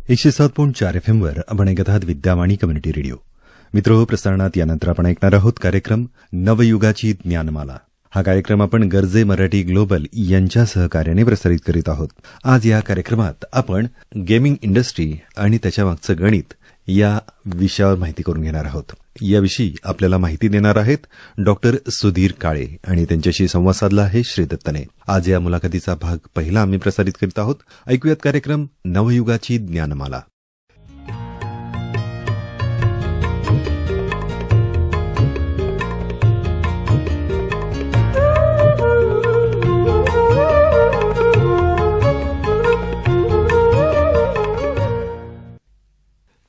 107.4 FM वर आपण ऐकत आहात विद्यावाणी कम्युनिटी रेडिओ. मित्र, प्रसारणात यानंतर आपण ऐकणार आहोत कार्यक्रम नवयुगाची ज्ञानमाला. हा कार्यक्रम आपण गर्जे मराठी ग्लोबल यांच्या सहकार्याने प्रसारित करीत आहोत. आज या कार्यक्रमात आपण गेमिंग इंडस्ट्री आणि त्याच्यामागचं गणित या विषयावर माहिती करून घेणार आहोत. याविषयी आपल्याला माहिती देणार आहेत डॉक्टर सुधीर काळे आणि त्यांच्याशी संवाद साधला आहे श्री दत्तने. आज या मुलाखतीचा भाग पहिला आम्ही प्रसारित करीत आहोत. ऐकूयात कार्यक्रम नवयुगाची ज्ञानमाला.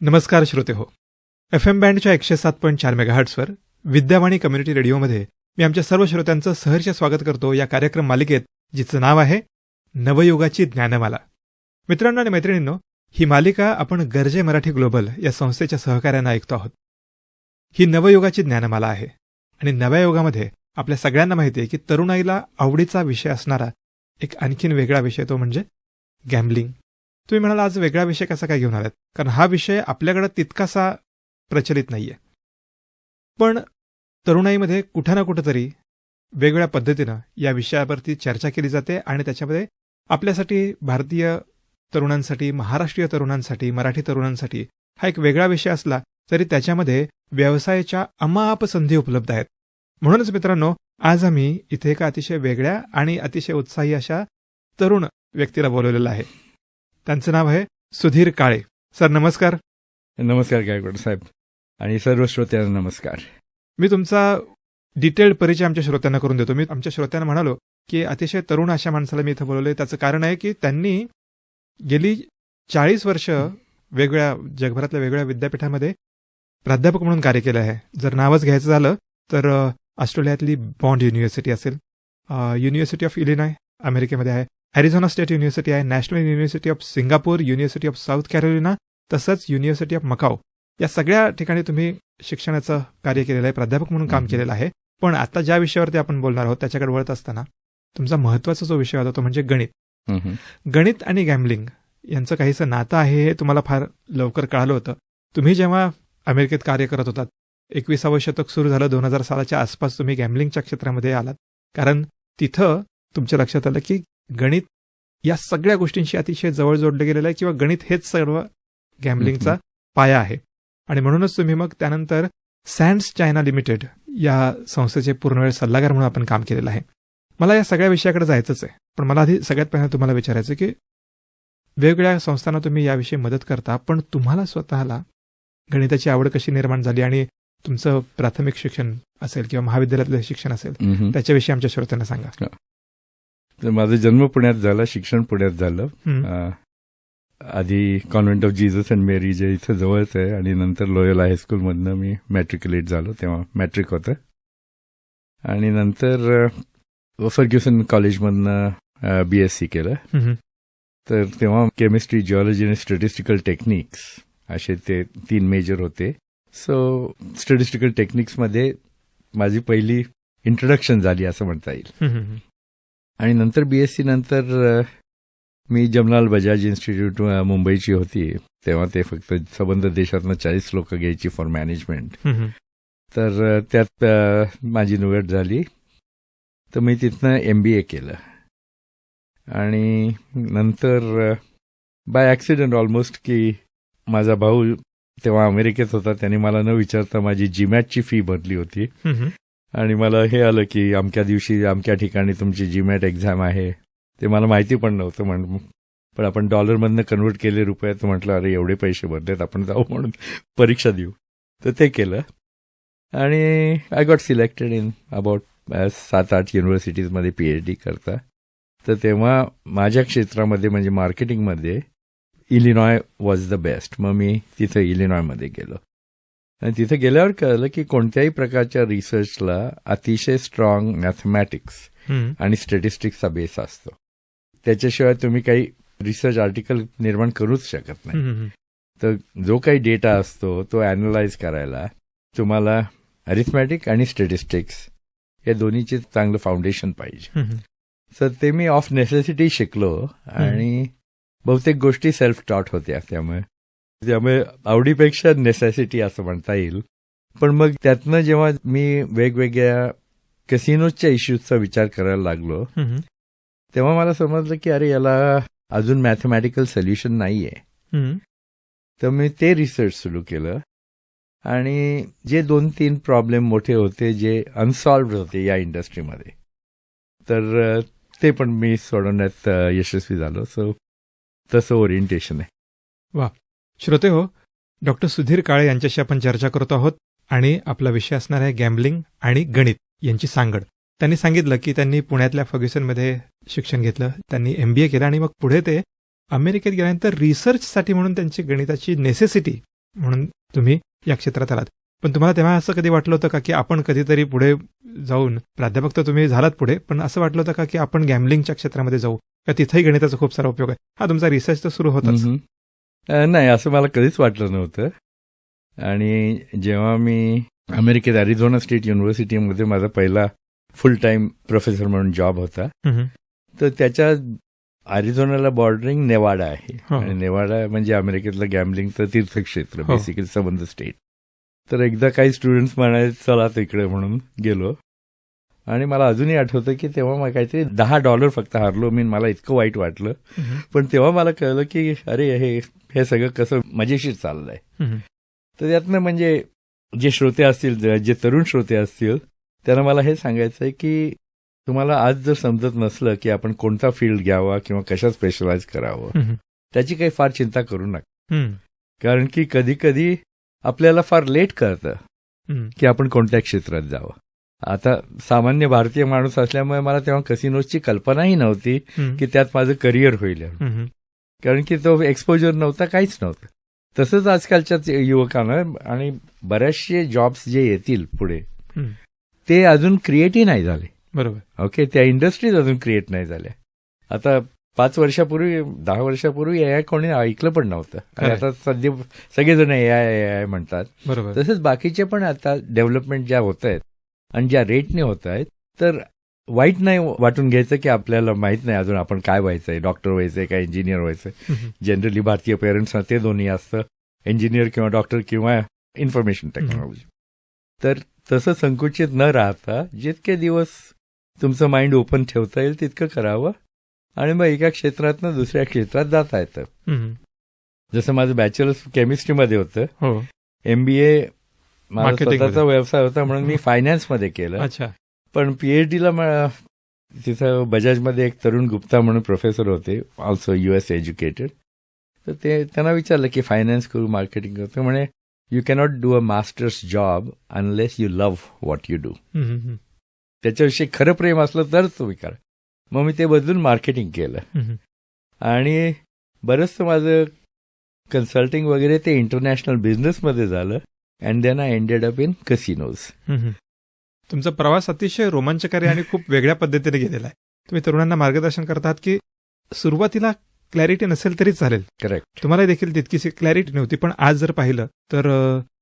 नमस्कार श्रोते हो. FM बँडच्या 107.4 मेगाहर्ट्सवर विद्यावाणी कम्युनिटी रेडिओमध्ये मी आमच्या सर्व श्रोत्यांचं सहर्ष स्वागत करतो या कार्यक्रम मालिकेत, जिचं नाव आहे नवयुगाची ज्ञानमाला. मित्रांनो आणि मैत्रिणींनो, ही मालिका आपण गर्जे मराठी ग्लोबल या संस्थेच्या सहकार्यानं ऐकतो आहोत. ही नवयुगाची ज्ञानमाला आहे आणि नव्या युगामध्ये आपल्या सगळ्यांना माहिती आहे की तरुणाईला आवडीचा विषय असणारा एक आणखीन वेगळा विषय, तो म्हणजे गॅम्बलिंग. तुम्ही म्हणाल आज वेगळा विषय कसा काय घेऊन आलात, कारण हा विषय आपल्याकडे तितकासा प्रचलित नाहीये. पण तरुणाईमध्ये कुठं ना कुठंतरी वेगवेगळ्या पद्धतीनं या विषयावरती चर्चा केली जाते आणि त्याच्यामध्ये आपल्यासाठी, भारतीय तरुणांसाठी, महाराष्ट्रीय तरुणांसाठी, मराठी तरुणांसाठी हा एक वेगळा विषय असला तरी त्याच्यामध्ये व्यवसायाच्या अमाप संधी उपलब्ध आहेत. म्हणूनच मित्रांनो, आज आम्ही इथे एका अतिशय वेगळ्या आणि अतिशय उत्साही अशा तरुण व्यक्तीला बोलवलेलं आहे. त्यांचं नाव आहे सुधीर काळे. सर नमस्कार. नमस्कार गायकवाड साहेब आणि सर्व श्रोत्यांना नमस्कार. मी तुमचा डिटेल्ड परिचय आमच्या श्रोत्यांना करून देतो. मी आमच्या श्रोत्यांना म्हणालो की अतिशय तरुण अशा माणसाला मी इथं बोलवलंय. त्याचं कारण आहे की त्यांनी गेली 40 वर्ष वेगवेगळ्या जगभरातल्या वेगवेगळ्या विद्यापीठामध्ये प्राध्यापक म्हणून कार्य केलं आहे. जर नावच घ्यायचं झालं तर ऑस्ट्रेलियातली बॉन्ड युनिव्हर्सिटी असेल, युनिव्हर्सिटी ऑफ इलिनॉय अमेरिकेमध्ये आहे, अरिझोना स्टेट युनिव्हर्सिटी आहे, national university of Singapore, university of south Carolina, तसंच युनिव्हर्सिटी ऑफ मकाऊ, या सगळ्या ठिकाणी तुम्ही शिक्षणाचं कार्य केलेलं आहे, प्राध्यापक म्हणून काम केलेलं आहे. पण आता ज्या विषयावरती आपण बोलणार आहोत त्याच्याकडे वळत असताना तुमचा महत्वाचा जो विषय होता तो म्हणजे गणित. गणित आणि गॅम्बलिंग यांचं काहीसं नातं आहे हे तुम्हाला फार लवकर कळालं होतं. तुम्ही जेव्हा अमेरिकेत कार्य करत होतात, 21सावं शतक सुरू झालं, 2000 सालाच्या आसपास तुम्ही गॅम्बलिंगच्या क्षेत्रामध्ये आलात, कारण तिथं तुमच्या लक्षात आलं की गणित या सगळ्या गोष्टींशी अतिशय जवळ जोडलं गेलेलं आहे किंवा गणित हेच सर्व गॅम्बलिंगचा पाया आहे. आणि म्हणूनच तुम्ही मग त्यानंतर सँड्स चायना लिमिटेड या संस्थेचे पूर्णवेळ सल्लागार म्हणून आपण काम केलेलं आहे. मला या सगळ्या विषयाकडे जायचंच आहे, पण मला आधी सगळ्यात पहिल्यांदा तुम्हाला विचारायचं की वेगवेगळ्या संस्थांना तुम्ही याविषयी मदत करता, पण तुम्हाला स्वतःला गणिताची आवड कशी निर्माण झाली आणि तुमचं प्राथमिक शिक्षण असेल किंवा महाविद्यालयातलं शिक्षण असेल त्याच्याविषयी आमच्या श्रोत्यांना सांगा. माझा जन्म पुण्यात झाला, शिक्षण पुण्यात झालं. आधी कॉन्व्हेंट ऑफ जीसस अँड मेरी जे इथं जवळच आहे आणि नंतर लोयोला हायस्कूलमधनं मी मॅट्रिक्युलेट झालो, तेव्हा मॅट्रिक होतं. आणि नंतर फर्ग्युसन कॉलेजमधनं BSc केलं. तर तेव्हा केमिस्ट्री, जिओलॉजी आणि स्टॅटिस्टिकल टेक्निक्स असे ते 3 मेजर होते. सो स्टॅटिस्टिकल टेक्निक्समध्ये माझी पहिली इंट्रोडक्शन झाली असं म्हणता येईल. आणि नंतर BSc नंतर मी जमनालाल बजाज इन्स्टिट्यूट मुंबईची होती, तेव्हा ते फक्त संबंध देशातनं 40 लोक घ्यायची फॉर मॅनेजमेंट. तर त्यात माझी निवड झाली, तर मी तिथनं MBA केलं. आणि नंतर बाय ॲक्सिडेंट ऑलमोस्ट की माझा भाऊ तेव्हा अमेरिकेत होता, त्याने मला न विचारता माझी GMATची फी भरली होती. आणि मला हे आलं की अमक्या दिवशी अमक्या ठिकाणी तुमची GMAT एक्झाम आहे. ते मला माहिती पण नव्हतं, पण आपण डॉलरमधनं कन्व्हर्ट केले रुपये, तर म्हटलं अरे एवढे पैसे भरलेत, आपण जाऊ म्हणून परीक्षा देऊ. तर ते केलं आणि I got selected in about 7-8 युनिव्हर्सिटीजमध्ये PhD करता. तर तेव्हा माझ्या क्षेत्रामध्ये म्हणजे मार्केटिंगमध्ये इलिनॉय वॉज द बेस्ट. मग मी तिथं इलिनॉयमध्ये गेलो आणि तिथे गेल्यावर कळलं की कोणत्याही प्रकारच्या रिसर्चला अतिशय स्ट्रॉंग मॅथमॅटिक्स आणि स्टॅटिस्टिक्सचा बेस असतो. त्याच्याशिवाय तुम्ही काही रिसर्च आर्टिकल निर्माण करूच शकत नाही. तर जो काही डेटा असतो तो ॲनालाइज करायला तुम्हाला अरिथमॅटिक आणि स्टॅटिस्टिक्स या दोन्हीचे चांगलं फाउंडेशन पाहिजे. तर ते मी ऑफ नेसेसिटी शिकलो आणि बहुतेक गोष्टी सेल्फ टॉट होत्या. त्यामुळे आवडीपेक्षा नेसेसिटी असं म्हणता येईल. पण मग त्यातनं जेव्हा मी वेगवेगळ्या कसिनोच्या इश्यूजचा विचार करायला लागलो, तेव्हा मला समजलं की अरे याला अजून मॅथमॅटिकल सोल्युशन नाहीये. तर मी ते रिसर्च सुरू केलं आणि जे 2-3 प्रॉब्लेम मोठे होते जे अनसॉल्व्ड होते या इंडस्ट्रीमध्ये, तर ते पण मी सोडवण्यात यशस्वी झालो. सो तसं ओरिएंटेशन आहे. वा. श्रोते हो, डॉक्टर सुधीर काळे यांच्याशी आपण चर्चा करतो आहोत आणि आपला विषय असणार आहे गॅम्बलिंग आणि गणित यांची सांगड. त्यांनी सांगितलं की त्यांनी पुण्यातल्या फर्ग्युसनमध्ये शिक्षण घेतलं, त्यांनी MBA केलं आणि मग पुढे ते अमेरिकेत गेल्यानंतर रिसर्चसाठी म्हणून त्यांची गणिताची नेसेसिटी म्हणून तुम्ही या क्षेत्रात आलात. पण तुम्हाला तेव्हा असं कधी वाटलं होतं का की आपण कधीतरी पुढे जाऊन, प्राध्यापक तर तुम्ही झालात पुढे, पण असं वाटलं होतं का की आपण गॅम्बलिंगच्या क्षेत्रामध्ये जाऊ का, तिथेही गणिताचा खूप सारा उपयोग आहे? हा तुमचा रिसर्च तर सुरू होताच. नाही, असं मला कधीच वाटलं नव्हतं. आणि जेव्हा मी अमेरिकेत अरिझोना स्टेट युनिव्हर्सिटीमध्ये माझा पहिला फुल टाइम प्रोफेसर म्हणून जॉब होता, तर त्याच्या अरिझोनाला बॉर्डरिंग नेवाडा आहे. आणि नेवाडा म्हणजे अमेरिकेतलं गॅम्बलिंगचं तीर्थक्षेत्र, बेसिकली संबंध स्टेट. तर एकदा काही स्टुडंट्स म्हणाले चला तिकडे म्हणून गेलो. आणि मला अजूनही आठवतं की तेव्हा मला काहीतरी $10 फक्त हारलो मी. मला इतकं वाईट वाटलं. पण तेव्हा मला कळलं की अरे हे सगळं कसं मजेशीर चाललंय. तर त्यातनं म्हणजे जे श्रोते असतील, जे तरुण श्रोते असतील, त्यांना मला हे सांगायचं आहे की तुम्हाला आज जर समजत नसलं की आपण कोणता फील्ड घ्यावा किंवा कशात स्पेशलाइज करावं, त्याची काही फार चिंता करू नका. कारण की कधी कधी आपल्याला फार लेट कळतं की आपण कोणत्या क्षेत्रात जावं. आता सामान्य भारतीय माणूस असल्यामुळे मला तेव्हा कसिनोची कल्पनाही नव्हती की त्यात माझं करिअर होईल. कारण की तो एक्सपोजर नव्हता, काहीच नव्हतं. तसंच आजकालच्या युवकांना आणि बरेचसे जॉब्स जे येतील पुढे ते अजून क्रिएटही नाही झाले. बरोबर. ओके, त्या इंडस्ट्रीज अजून क्रिएट नाही झाल्या. आता 5 वर्षापूर्वी, 10 वर्षापूर्वी AI कोणी ऐकलं पण नव्हतं. आणि आता सध्या सगळेजण AI म्हणतात. बरोबर. तसंच बाकीचे पण आता डेव्हलपमेंट ज्या होत आहेत आणि ज्या रेटने होत आहेत, तर वाईट नाही वाटून घ्यायचं की आपल्याला माहित नाही अजून आपण काय व्हायचंय, डॉक्टर व्हायचंय का इंजिनियर व्हायचंय. जनरली भारतीय पेरेंट्सना ते दोन्ही असतं, इंजिनियर किंवा डॉक्टर किंवा इन्फॉर्मेशन टेक्नॉलॉजी. तर तसं संकुचित न राहता जितके दिवस तुमचं माइंड ओपन ठेवता येईल तितकं करावं आणि मग एका क्षेत्रातनं दुसऱ्या क्षेत्रात जाता येतं. जसं माझं बॅचलर्स केमिस्ट्रीमध्ये होतं, MBA माझा स्वतःचा व्यवसाय होता म्हणून मी फायनान्समध्ये केलं. पण PhDला तिथं बजाजमध्ये एक तरुण गुप्ता म्हणून प्रोफेसर होते, ऑल्सो US एज्युकेटेड. तर त्यांना विचारलं की फायनान्स करू, मार्केटिंग करू. ते म्हणे you cannot do a masters job unless you love what you do. त्याच्याविषयी खरं प्रेम असलं तर तुम्ही करा. मग मी ते बदलून मार्केटिंग केलं आणि बरंचसं माझं कन्सल्टिंग वगैरे ते इंटरनॅशनल बिझनेसमध्ये झालं. And then I ended up in casinos. तुमचा प्रवास अतिशय रोमांचकारी आणि खूप वेगळ्या पद्धतीने गेलेला आहे. तुम्ही तरुणांना मार्गदर्शन करतात की सुरुवातीला क्लॅरिटी नसेल तरी चालेल. करेक्ट. तुम्हाला देखील तितकीशी क्लॅरिटी नव्हती, पण आज जर पाहिलं तर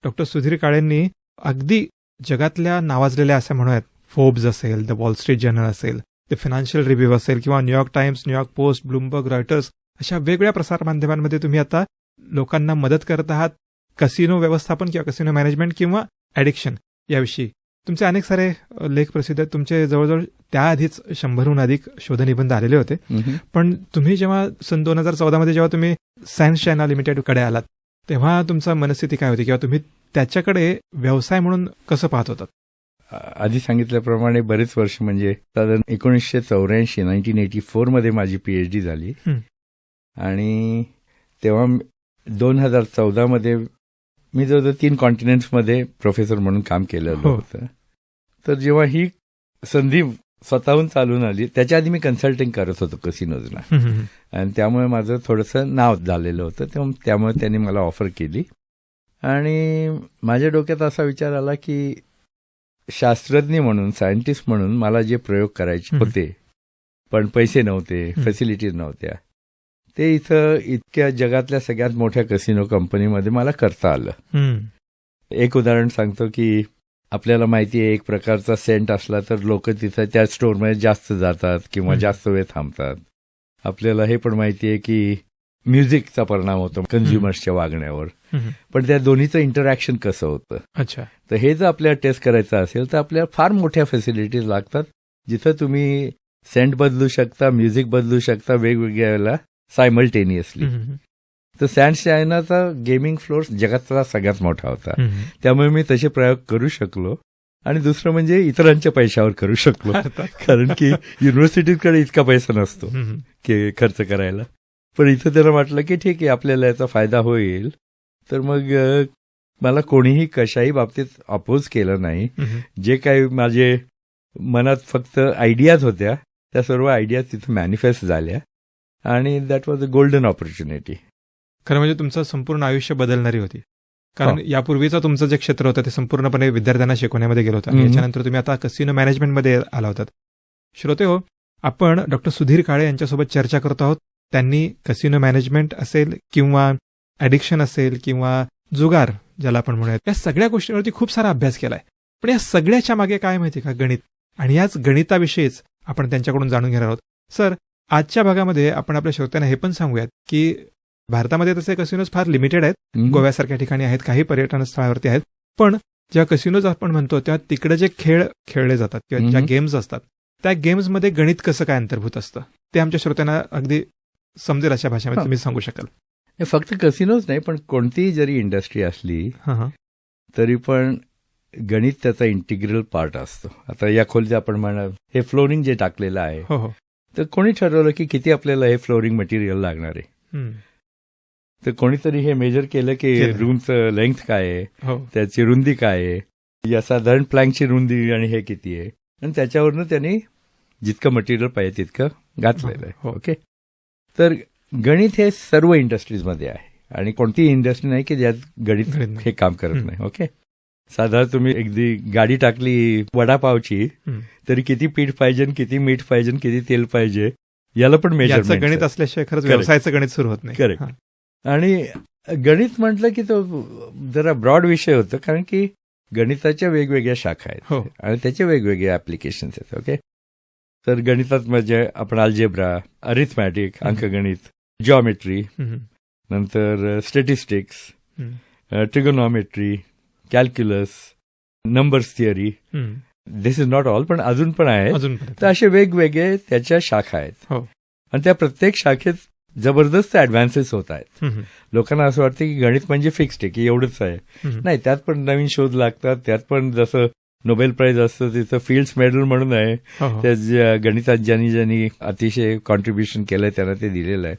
डॉक्टर सुधीर काळेंनी अगदी जगातल्या नावाजलेल्या असं म्हणूयात, फोर्ब्स असेल, द वॉल स्ट्रीट जर्नल असेल, द फायनान्शियल रिव्ह्यू असेल किंवा New York times, New York post, Bloomberg, Reuters अशा वेगवेगळ्या प्रसारमाध्यमांमध्ये तुम्ही आता लोकांना मदत करत आहात कसिनो व्यवस्थापन किंवा कसिनो मॅनेजमेंट किंवा ॲडिक्शन याविषयी. तुमचे अनेक सारे लेख प्रसिद्ध आहेत. तुमचे जवळजवळ त्याआधीच 100हून अधिक शोधनिबंध आलेले होते. पण तुम्ही जेव्हा सन 2014 जेव्हा तुम्ही सायन्स चायना लिमिटेडकडे आलात तेव्हा तुमचा मनस्थिती काय होती किंवा तुम्ही त्याच्याकडे व्यवसाय म्हणून कसं पाहत होतात? आधी सांगितल्याप्रमाणे बरेच वर्ष म्हणजे साधारण 1984 मध्ये माझी PhD झाली आणि तेव्हा 2014 मध्ये मी जवळजवळ 3 कॉन्टिनेंट्समध्ये प्रोफेसर म्हणून काम केलेलं होतं. तर जेव्हा ही संधी स्वतःहून चालून आली, त्याच्या आधी मी कन्सल्टिंग करत होतो कसिनोजला आणि त्यामुळे माझं थोडंसं नाव झालेलं होतं. त्यामुळे त्यांनी मला ऑफर केली आणि माझ्या डोक्यात असा विचार आला की शास्त्रज्ञ म्हणून, सायंटिस्ट म्हणून मला जे प्रयोग करायचे होते पण पैसे नव्हते, फॅसिलिटीज नव्हत्या, ते इथं इतक्या जगातल्या सगळ्यात मोठ्या कसिनो कंपनीमध्ये मला करता आलं. एक उदाहरण सांगतो की आपल्याला माहिती आहे एक प्रकारचा सेंट असला तर लोक तिथं त्या स्टोअरमध्ये जास्त जातात किंवा जास्त वेळ थांबतात. आपल्याला हे पण माहिती आहे की म्युझिकचा परिणाम होतो कन्झ्युमर्सच्या वागण्यावर. पण त्या दोन्हीचं इंटरॅक्शन कसं होतं. अच्छा. तर हे जर आपल्याला टेस्ट करायचं असेल तर आपल्याला फार मोठ्या फॅसिलिटीज लागतात, जिथं तुम्ही सेंट बदलू शकता, म्युझिक बदलू शकता वेगवेगळ्या वेळेला सायमल्टेनियसली. तर सॅन्ड चायनाचा गेमिंग फ्लोअर जगातला सगळ्यात मोठा होता, त्यामुळे मी तसे प्रयोग करू शकलो. आणि दुसरं म्हणजे इतरांच्या पैशावर करू शकलो, कारण की युनिव्हर्सिटीकडे इतका पैसा नसतो की खर्च करायला. पण इथं त्याला वाटलं की ठीक आहे, आपल्याला याचा फायदा होईल. तर मग मला कोणीही कशाही बाबतीत अपोज केलं नाही. जे काही माझे मनात फक्त आयडियाज होत्या, त्या सर्व आयडियाज तिथं मॅनिफेस्ट झाल्या आणि that was a golden opportunity. खरं म्हणजे तुमचं संपूर्ण आयुष्य बदलणारी होती, कारण यापूर्वीचं तुमचं जे क्षेत्र होतं ते संपूर्णपणे विद्यार्थ्यांना शिकवण्यामध्ये गेलं होतं आणि याच्यानंतर तुम्ही आता कसिनो मॅनेजमेंटमध्ये आला होतात. श्रोते हो, आपण डॉक्टर सुधीर काळे यांच्यासोबत चर्चा करतो आहोत. त्यांनी कसिनो मॅनेजमेंट असेल किंवा ॲडिक्शन असेल किंवा जुगार ज्याला आपण म्हणूयात, या सगळ्या गोष्टींवरती खूप सारा अभ्यास केलाय. पण या सगळ्याच्या मागे काय माहिती का, गणित. आणि याच गणिताविषयीच आपण त्यांच्याकडून जाणून घेणार आहोत. सर, आजच्या भागामध्ये आपण आपल्या श्रोत्यांना हे पण सांगूयात की भारतामध्ये तसे कसिनोज फार लिमिटेड आहेत, गोव्यासारख्या ठिकाणी आहेत, काही पर्यटन स्थळावरती आहेत. पण जेव्हा कसिनोज आपण म्हणतो तेव्हा तिकडे जे खेळ खेळले जातात किंवा ज्या गेम्स असतात, त्या गेम्समध्ये गणित कसं काय अंतर्भूत असतं ते आमच्या श्रोत्यांना अगदी समजेल अशा भाषेमध्ये तुम्ही सांगू शकाल. फक्त कसिनोज नाही, पण कोणतीही जरी इंडस्ट्री असली तरी पण गणित त्याचा इंटिग्रल पार्ट असतो. आता या खोलीत आपण म्हणा, हे फ्लोरिंग जे टाकलेलं आहे, तर कोणी ठरवलं की किती आपल्याला हे फ्लोरिंग मटेरियल लागणार आहे. तर कोणीतरी हे मेजर केलं की रूमचं लेंथ काय आहे, त्याची रुंदी काय आहे, या साधारण प्लॅंकची रुंदी आणि हे किती आहे, आणि त्याच्यावरनं त्यांनी जितकं मटेरियल पाहिजे तितकं घातलेलं आहे. ओके. तर गणित हे सर्व इंडस्ट्रीजमध्ये आहे आणि कोणतीही इंडस्ट्री नाही की ज्यात गणित हे काम करत नाही. ओके. साधारण तुम्ही एकदी गाडी टाकली वडापावची, तरी किती पीठ पाहिजे, किती मीठ पाहिजे, किती तेल पाहिजे, याला पण मेजरमेंट गणित असल्याशिवाय खरंच व्यवसायाचं गणित सुरू होत नाही. करेक्ट. आणि गणित म्हटलं की तो जरा ब्रॉड विषय होतो, कारण की गणिताच्या वेगवेगळ्या शाखा आहेत आणि त्याचे वेगवेगळे ऍप्लिकेशन्स आहेत. ओके. तर गणितात म्हणजे आपण अल्जेब्रा, अरिथमॅटिक, अंकगणित, जिओमेट्री, नंतर statistics, trigonometry, calculus, numbers theory, this is not all, पण अजून पण आहे. तर असे वेगवेगळे त्याच्या शाखा आहेत आणि त्या प्रत्येक शाखेत जबरदस्त ऍडव्हान्सेस होत आहेत. लोकांना असं वाटतं की गणित म्हणजे फिक्स्ड आहे, की एवढंच आहे. नाही, त्यात पण नवीन शोध लागतात. त्यात पण जसं नोबेल प्राइज असतं तिथं फील्ड्स मेडल म्हणून आहे, त्या गणितात ज्यांनी अतिशय कॉन्ट्रीब्युशन केलंय त्यांना ते दिलेलं आहे.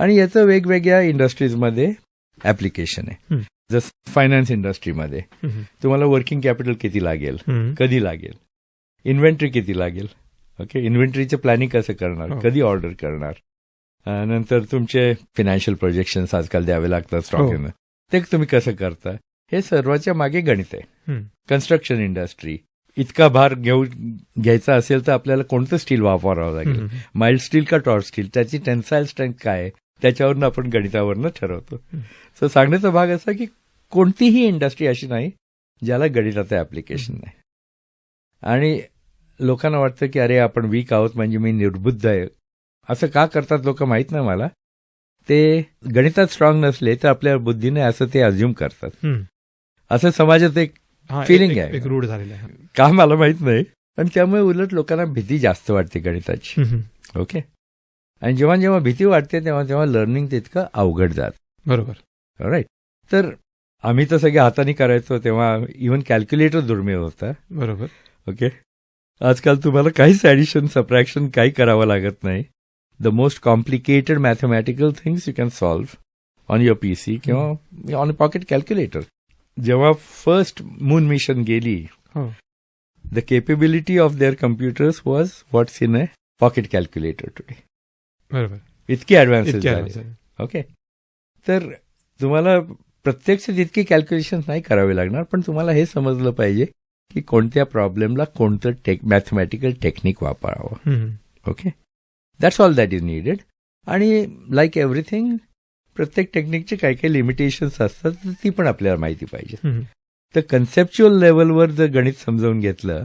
आणि याचं वेगवेगळ्या इंडस्ट्रीजमध्ये ऍप्लिकेशन आहे. जसं फायनान्स इंडस्ट्रीमध्ये तुम्हाला वर्किंग कॅपिटल किती लागेल, कधी लागेल, इन्व्हेंटरी किती लागेल. ओके. इन्व्हेंटरीचं प्लॅनिंग कसं करणार, कधी ऑर्डर करणार, नंतर तुमचे फायनान्शियल प्रोजेक्शन्स आजकाल द्यावे लागतात स्टॉकना, ते तुम्ही कसं करता, हे सर्वांच्या मागे गणित आहे. कन्स्ट्रक्शन इंडस्ट्री, इतका भार घ्यायचा असेल तर आपल्याला कोणतं स्टील वापरावं लागेल, माइल्ड स्टील का टॉर्च स्टील, त्याची टेन्साईल स्ट्रेंथ काय आहे, त्याच्यावरनं आपण गणितावरनं ठरवतो. सो सांगण्याचा भाग असा की कोणतीही इंडस्ट्री अशी नाही ज्याला गणिताचं ऍप्लिकेशन नाही. आणि लोकांना वाटतं की अरे आपण वीक आहोत म्हणजे मी निर्बुद्ध आहे. असं का करतात लोक माहीत नाही मला. ते गणितात स्ट्रॉंग नसले तर आपल्या बुद्धीने असं ते अज्युम करतात. असं समाजात एक फिलिंग आहे, रूढ झालेलं आहे. का मला माहित नाही. आणि त्यामुळे उलट लोकांना भीती जास्त वाटते गणिताची. ओके. आणि जेव्हा जेव्हा भीती वाटते तेव्हा तेव्हा लर्निंग तितकं अवघड जात. बरोबर. राईट. तर आम्ही तर सगळे हाताने करायचो तेव्हा इव्हन कॅल्क्युलेटर दुर्मिळ होता. बरोबर. ओके. आजकाल तुम्हाला काहीच ऍडिशन सबट्रॅक्शन काही करावं लागत नाही. The most complicated mathematical things you can solve on your PC किंवा ऑन अ पॉकेट कॅल्क्युलेटर. जेव्हा फर्स्ट मून मिशन गेली, the capability of their computers was what's in a pocket calculator today. बरोबर. इतकी advances झाले. Okay. तर तुम्हाला प्रत्यक्ष तितकी कॅल्क्युलेशन नाही करावे लागणार, पण तुम्हाला हे समजलं पाहिजे की कोणत्या प्रॉब्लेमला कोणतं मॅथमॅटिकल टेक्निक वापरावं. Okay. That's all that is needed. आणि लाईक एव्हरीथिंग प्रत्येक टेक्निकचे काही काही लिमिटेशन्स असतात, तर ती पण आपल्याला माहिती पाहिजे. तर कन्सेप्च्युअल लेवलवर जर गणित समजावून घेतलं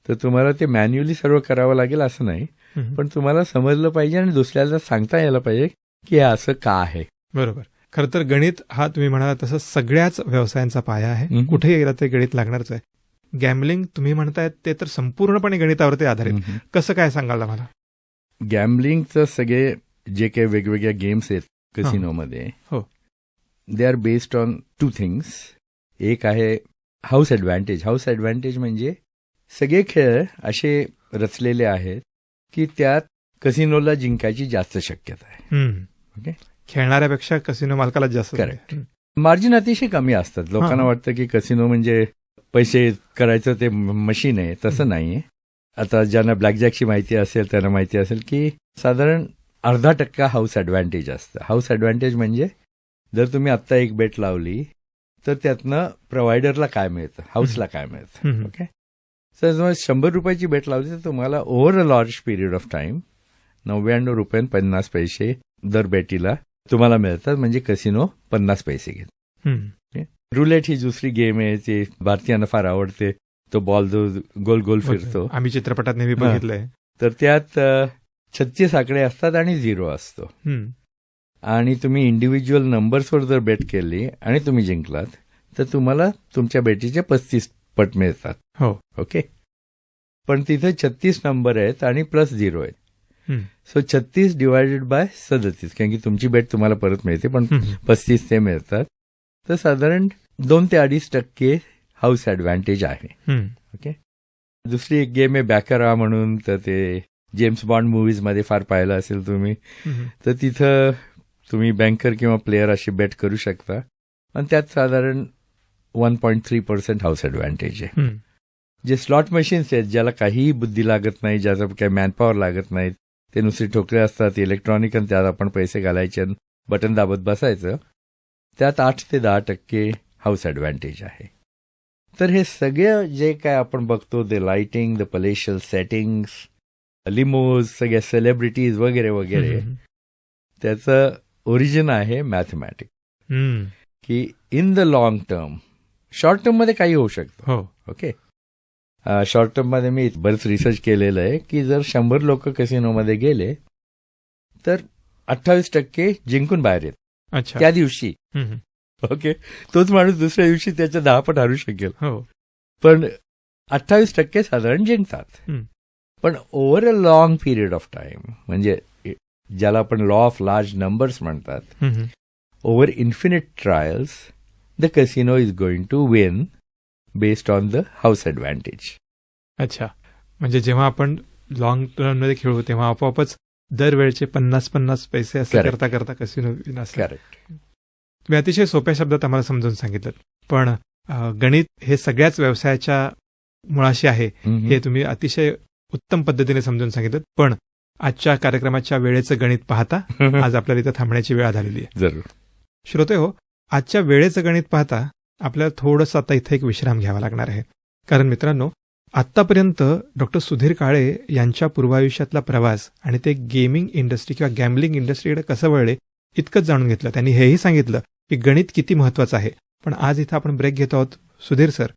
तर तुम्हाला ते मॅन्युअली सर्व करावं लागेल असं नाही, पण तुम्हाला समजलं पाहिजे आणि दुसऱ्याला सांगता यायला पाहिजे की हे असं का आहे. बरोबर. खरं तर गणित हा तुम्ही म्हणाला तसं सगळ्याच व्यवसायांचा पाया आहे. कुठेही गेला ते गणित लागणारच आहे. गॅम्बलिंग तुम्ही म्हणतायत ते तर संपूर्णपणे गणितावरती आधारित. कसं काय सांगाल मला? गॅम्बलिंगचं सगळे जे काही वेगवेगळ्या गेम्स आहेत कसिनोमध्ये, हो, they are based on 2 things. एक आहे हाऊस ॲडव्हान्टेज. हाऊस ॲडव्हान्टेज म्हणजे सगळे खेळ असे रचलेले आहेत की त्यात कसिनोला जिंकायची जास्त शक्यता आहे. ओके, खेळणाऱ्यापेक्षा कसिनो मालकाला जास्त. करेक्ट. मार्जिन अतिशय कमी असतात. लोकांना वाटतं की कसिनो म्हणजे पैसे करायचं ते मशीन आहे. तसं नाहीये. आता ज्यांना ब्लॅकजॅकची माहिती असेल त्यांना माहिती असेल की साधारण 0.5% हाऊस ॲडव्हान्टेज असतं. हाऊस ॲडव्हान्टेज म्हणजे जर तुम्ही आत्ता एक बेट लावली तर त्यातनं प्रोव्हायडरला काय मिळतं, हाऊसला काय मिळतं. ओके, तर जर 100 रुपयाची बेट लावली तर तुम्हाला over a large period of time 99 रुपये 50 पैसे दर बेटीला तुम्हाला मिळतात. म्हणजे कसिनो 50 पैसे घेत. रुलेट ही दुसरी गेम आहे, ती भारतीयांना फार आवडते. तो बॉल जो गोल गोल फिरतो, आम्ही चित्रपटात नेहमी बघितलंय. तर त्यात 36 आकडे असतात आणि 0 असतो. आणि तुम्ही इंडिव्हिज्युअल नंबर्सवर जर बेट केली आणि तुम्ही जिंकलात तर तुम्हाला तुमच्या बेटीचे 35 पट मिळतात. हो, ओके. पण तिथे 36 नंबर आहेत आणि प्लस 0 आहेत. सो 36 डिवायडेड बाय 37, कारण की तुमची बेट तुम्हाला परत मिळते पण 35 ते मिळतात. तर साधारण 2 ते 2.5% हाऊस ॲडव्हान्टेज आहे. ओके. दुसरी एक गेम आहे बॅकरा म्हणून, तर ते जेम्स बॉन्ड मूव्हीजमध्ये फार पाहिलं असेल तुम्ही. तर तिथं तुम्ही बँकर किंवा प्लेअर अशी बेट करू शकता आणि त्यात साधारण 1.3% हाऊस ॲडव्हान्टेज आहे. जे स्लॉट मशीन्स आहेत ज्याला काहीही बुद्धी लागत नाही, ज्याचा काही मॅनपॉवर लागत नाही, ते नुसते ठोकळे असतात इलेक्ट्रॉनिक आणि त्यात आपण पैसे घालायचे आणि बटन दाबत बसायचं, त्यात 8 ते 10% हाऊस ॲडव्हान्टेज आहे. तर हे सगळं जे काय आपण बघतो, the lighting, the palatial settings, limos, सगळ्या सेलिब्रिटीज वगैरे वगैरे, त्याचं ओरिजिन आहे मॅथमॅटिक्स. की in the long term, short term मध्ये काही होऊ शकतं. हो, ओके. शॉर्ट टर्म मध्ये मी बरंच रिसर्च केलेलं आहे की जर 100 लोक कसिनोमध्ये गेले तर 28% जिंकून बाहेर येत. अच्छा, त्या दिवशी. ओके. तोच माणूस दुसऱ्या दिवशी त्याच्या 10 पट हारू शकेल. हो, पण 28% साधारण जिंकतात. पण over a long period of time, म्हणजे ज्याला आपण लॉ ऑफ लार्ज नंबर्स म्हणतात, over infinite trials the casino is going to win based on the house advantage. अच्छा, म्हणजे जेव्हा आपण लॉंग टर्ममध्ये खेळू तेव्हा आपोआपच दरवेळचे 50-50 पैसे असं करता करता कसिनो विन असतात. करेक्ट. तुम्ही अतिशय सोप्या शब्दात आम्हाला समजून सांगितलं. पण गणित हे सगळ्याच व्यवसायाच्या मुळाशी आहे हे तुम्ही अतिशय उत्तम पद्धतीने समजून सांगितलं. पण आजच्या कार्यक्रमाच्या वेळेचं गणित पाहता आज आपल्याला इथं थांबण्याची वेळ झालेली आहे. जरूर. श्रोते हो, आजच्या वेळेचं गणित पाहता आपल्याला थोडंसं आता इथं एक विश्राम घ्यावा लागणार आहे. कारण मित्रांनो, आत्तापर्यंत डॉक्टर सुधीर काळे यांच्या पूर्वायुष्यातला प्रवास आणि ते गेमिंग इंडस्ट्री किंवा गॅम्बलिंग इंडस्ट्रीकडे कसं वळले इतकंच जाणून घेतलं. त्यांनी हेही सांगितलं की गणित किती महत्वाचं आहे. पण आज इथं आपण ब्रेक घेतो आहोत. सुधीर सर,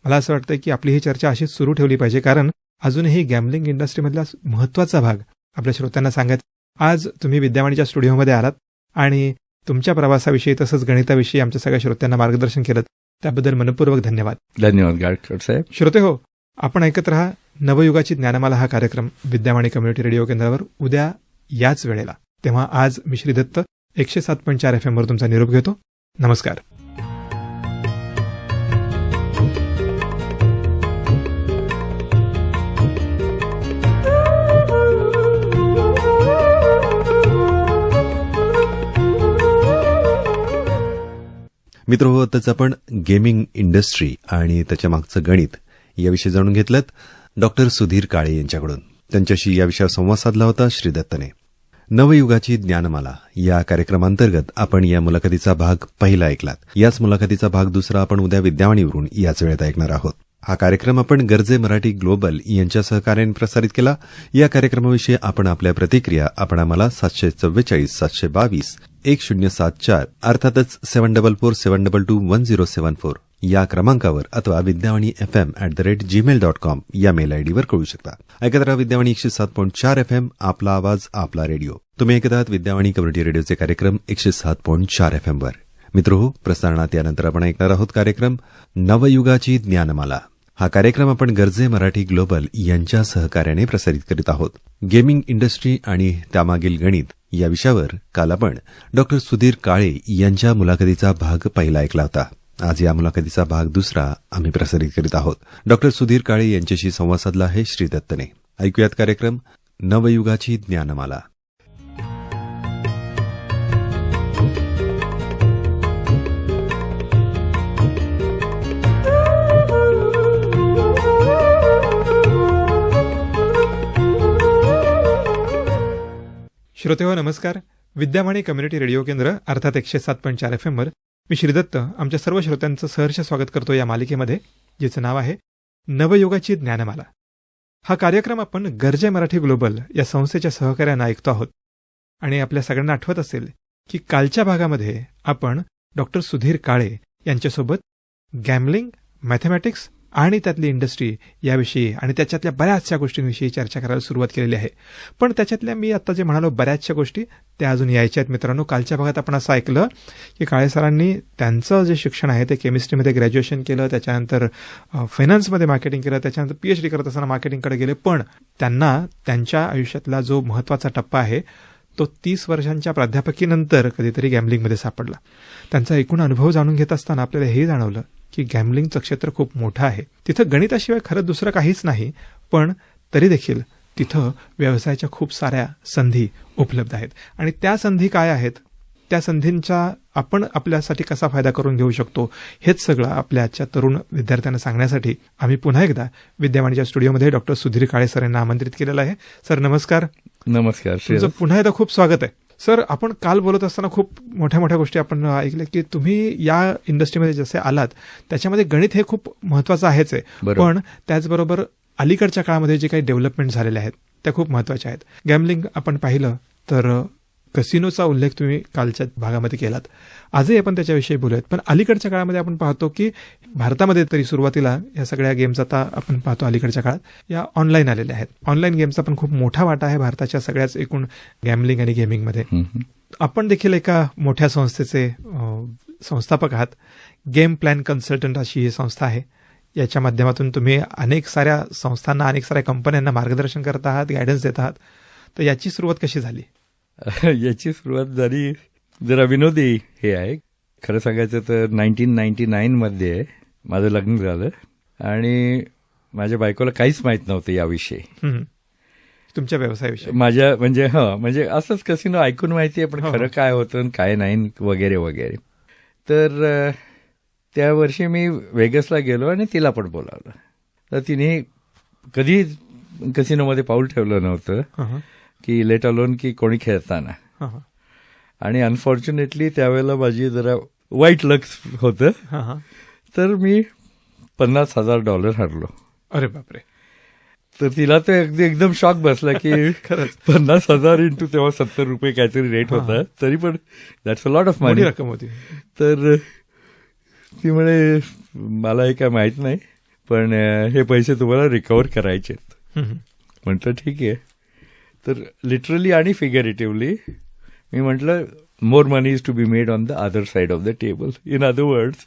मला असं वाटतं की आपली ही चर्चा अशीच सुरू ठेवली पाहिजे, कारण अजूनही गॅम्बलिंग इंडस्ट्रीमधला महत्वाचा भाग आपल्या श्रोत्यांना सांगत आज तुम्ही विद्यावाणीच्या स्टुडिओमध्ये आलात आणि तुमच्या प्रवासाविषयी तसंच गणिताविषयी आमच्या सगळ्या श्रोत्यांना मार्गदर्शन केलं. त्याबद्दल मनपूर्वक धन्यवाद. धन्यवाद गाडकर साहेब. श्रोते हो, आपण ऐकत रहा नवयुगाची ज्ञानमाला हा कार्यक्रम विद्यावाणी कम्युनिटी रेडिओ केंद्रावर उद्या याच वेळेला. तेव्हा आज मी श्री दत्त 107.4 FM वर तुमचा निरोप घेतो. नमस्कार. मित्रहो, आताच आपण गेमिंग इंडस्ट्री आणि त्याच्या मागचं गणित याविषयी जाणून घेतलं डॉक्टर सुधीर काळे यांच्याकडून. त्यांच्याशी या विषयावर संवाद साधला होता श्री दत्तने. नवयुगाची ज्ञानमाला या कार्यक्रमांतर्गत आपण या मुलाखतीचा भाग पहिला ऐकलात. याच मुलाखतीचा भाग दुसरा आपण उद्या विद्यावाणीवरून याच वेळेत ऐकणार आहोत. हा कार्यक्रम आपण गर्जे मराठी ग्लोबल यांच्या सहकार्याने प्रसारित केला. या कार्यक्रमाविषयी आपण आपल्या प्रतिक्रिया आपण आम्हाला 744 722 1074 अर्थातच 7447221074 या क्रमांकावर अथवा विद्यावाणी FM@gmail.com या मेल आयडीवर कळू शकता. ऐकत राहा विद्यावाणी 107.4 FM, आपला आवाज आपला रेडिओ. तुम्ही ऐकत आहात विद्यावाणी कम्युनिटी रेडिओचे कार्यक्रम 107.4 FM वर. मित्रहो, प्रसारणात यानंतर आपण ऐकणार आहोत कार्यक्रम नवयुगाची ज्ञानमाला. हा कार्यक्रम आपण गरजे मराठी ग्लोबल यांच्या सहकार्याने प्रसारित करीत आहोत. गेमिंग इंडस्ट्री आणि त्यामागील गणित या विषयावर काल आपण डॉक्टर सुधीर काळे यांच्या मुलाखतीचा भाग पहिला ऐकला होता. आज या मुलाखतीचा भाग दुसरा आम्ही प्रसारित करीत आहोत. डॉक्टर सुधीर काळे यांच्याशी संवाद साधला आहे श्री दत्तने. ऐकूयात कार्यक्रम नवयुगाची ज्ञानमाला. श्रोतेहो नमस्कार. विद्यावाणी कम्युनिटी रेडिओ केंद्र अर्थात 107.4 FM वर मी श्रीदत्त आमच्या सर्व श्रोत्यांचं सहर्ष स्वागत करतो या मालिकेमध्ये, जिचं नाव आहे नवयुगाची ज्ञानमाला. हा कार्यक्रम आपण गरजे मराठी ग्लोबल या संस्थेच्या सहकार्यानं ऐकतो आहोत. आणि आपल्या सगळ्यांना आठवत असेल की कालच्या भागामध्ये आपण डॉक्टर सुधीर काळे यांच्यासोबत गॅमलिंग, मॅथमॅटिक्स आणि त्यातली इंडस्ट्री याविषयी आणि त्याच्यातल्या बऱ्याचशा गोष्टींविषयी चर्चा करायला सुरुवात केलेली आहे. पण त्याच्यातल्या मी आता जे म्हणालो बऱ्याचशा गोष्टी त्या अजून यायच्या आहेत. मित्रांनो, कालच्या भागात आपण असं ऐकलं की काळे सरांनी त्यांचं जे शिक्षण आहे ते केमिस्ट्रीमध्ये ग्रॅज्युएशन केलं, त्याच्यानंतर फायनान्समध्ये मार्केटिंग केलं, त्याच्यानंतर PhD करत असताना मार्केटिंगकडे गेले. पण त्यांना त्यांच्या आयुष्यातला जो महत्त्वाचा टप्पा आहे तो 30 वर्षांच्या प्राध्यापकीनंतर कधीतरी गॅमलिंगमध्ये सापडला. त्यांचा एकूण अनुभव जाणून घेत असताना आपल्याला हे जाणवलं की गॅमलिंगचं क्षेत्र खूप मोठं आहे. तिथं गणिताशिवाय खरं दुसरं काहीच नाही, पण तरी देखील तिथं व्यवसायाच्या खूप साऱ्या संधी उपलब्ध आहेत. आणि त्या संधी काय आहेत, त्या संधींचा आपण आपल्यासाठी कसा फायदा करून घेऊ शकतो, हेच सगळं आपल्या आजच्या तरुण विद्यार्थ्यांना सांगण्यासाठी आम्ही पुन्हा एकदा विद्यावाणीच्या स्टुडिओमध्ये डॉक्टर सुधीर काळे सर यांना आमंत्रित केलेलं आहे. सर नमस्कार. नमस्कार. तुमचं पुन्हा एकदा खूप स्वागत आहे. सर, आपण काल बोलत असताना खूप मोठ्या मोठ्या गोष्टी आपण ऐकल्या की तुम्ही या इंडस्ट्रीमध्ये जसे आलात त्याच्यामध्ये गणित हे खूप महत्वाचं आहेच आहे, पण त्याचबरोबर अलीकडच्या काळामध्ये जे काही डेव्हलपमेंट झालेले आहेत त्या खूप महत्वाच्या आहेत. गॅमलिंग आपण पाहिलं तर कसिनोचा उल्लेख तुम्ही कालच्या भागामध्ये केलात, आजही आपण त्याच्याविषयी बोलूयात. पण अलीकडच्या काळामध्ये आपण पाहतो की भारतामध्ये तरी सुरुवातीला या सगळ्या गेम्स आता आपण पाहतो अलीकडच्या काळात या ऑनलाईन आलेल्या आहेत. ऑनलाईन गेमचा पण खूप मोठा वाटा आहे भारताच्या सगळ्याच एकूण गॅमलिंग आणि गेमिंगमध्ये. आपण देखील एका मोठ्या संस्थेचे संस्थापक आहात. गेम प्लॅन कन्सल्टंट अशी ही संस्था आहे. याच्या माध्यमातून तुम्ही अनेक साऱ्या संस्थांना, अनेक साऱ्या कंपन्यांना मार्गदर्शन करत आहात, गायडन्स देत आहात. तर याची सुरुवात कशी झाली? याची सुरुवात झाली जरा विनोदी हे आहे. खरं सांगायचं तर 1999 मध्ये माझं लग्न झालं आणि माझ्या बायकोला काहीच माहित नव्हतं याविषयी, तुमच्या व्यवसायाविषयी. माझ्या म्हणजे असंच कसिनो ऐकून माहिती आहे, पण खरं काय होतं काय नाही वगैरे वगैरे. तर त्या वर्षी मी वेगसला गेलो आणि तिला पण बोलावलं. तर तिने कधी कसिनोमध्ये पाऊल ठेवलं नव्हतं की लेट अलोन की कोणी खेळताना. आणि अनफॉर्च्युनेटली त्यावेळेला माझी जरा वाईट लक होतं. तर मी $50,000 हरलो. अरे बापरे. तर तिला तर अगदी एकदम शॉक बसला की खरंच 50,000 इंटू तेव्हा ₹70 काहीतरी रेट होता, तरी पण दॅट्स अ लॉट ऑफ मनी रक्कम होती. तर ती म्हणे मला हे काय माहित नाही, पण हे पैसे तुम्हाला रिकव्हर करायचे. म्हटलं ठीक आहे. तर लिटरली आणि फिगरेटिव्हली मी म्हटलं more money is to be made on the other side of the table. In other words,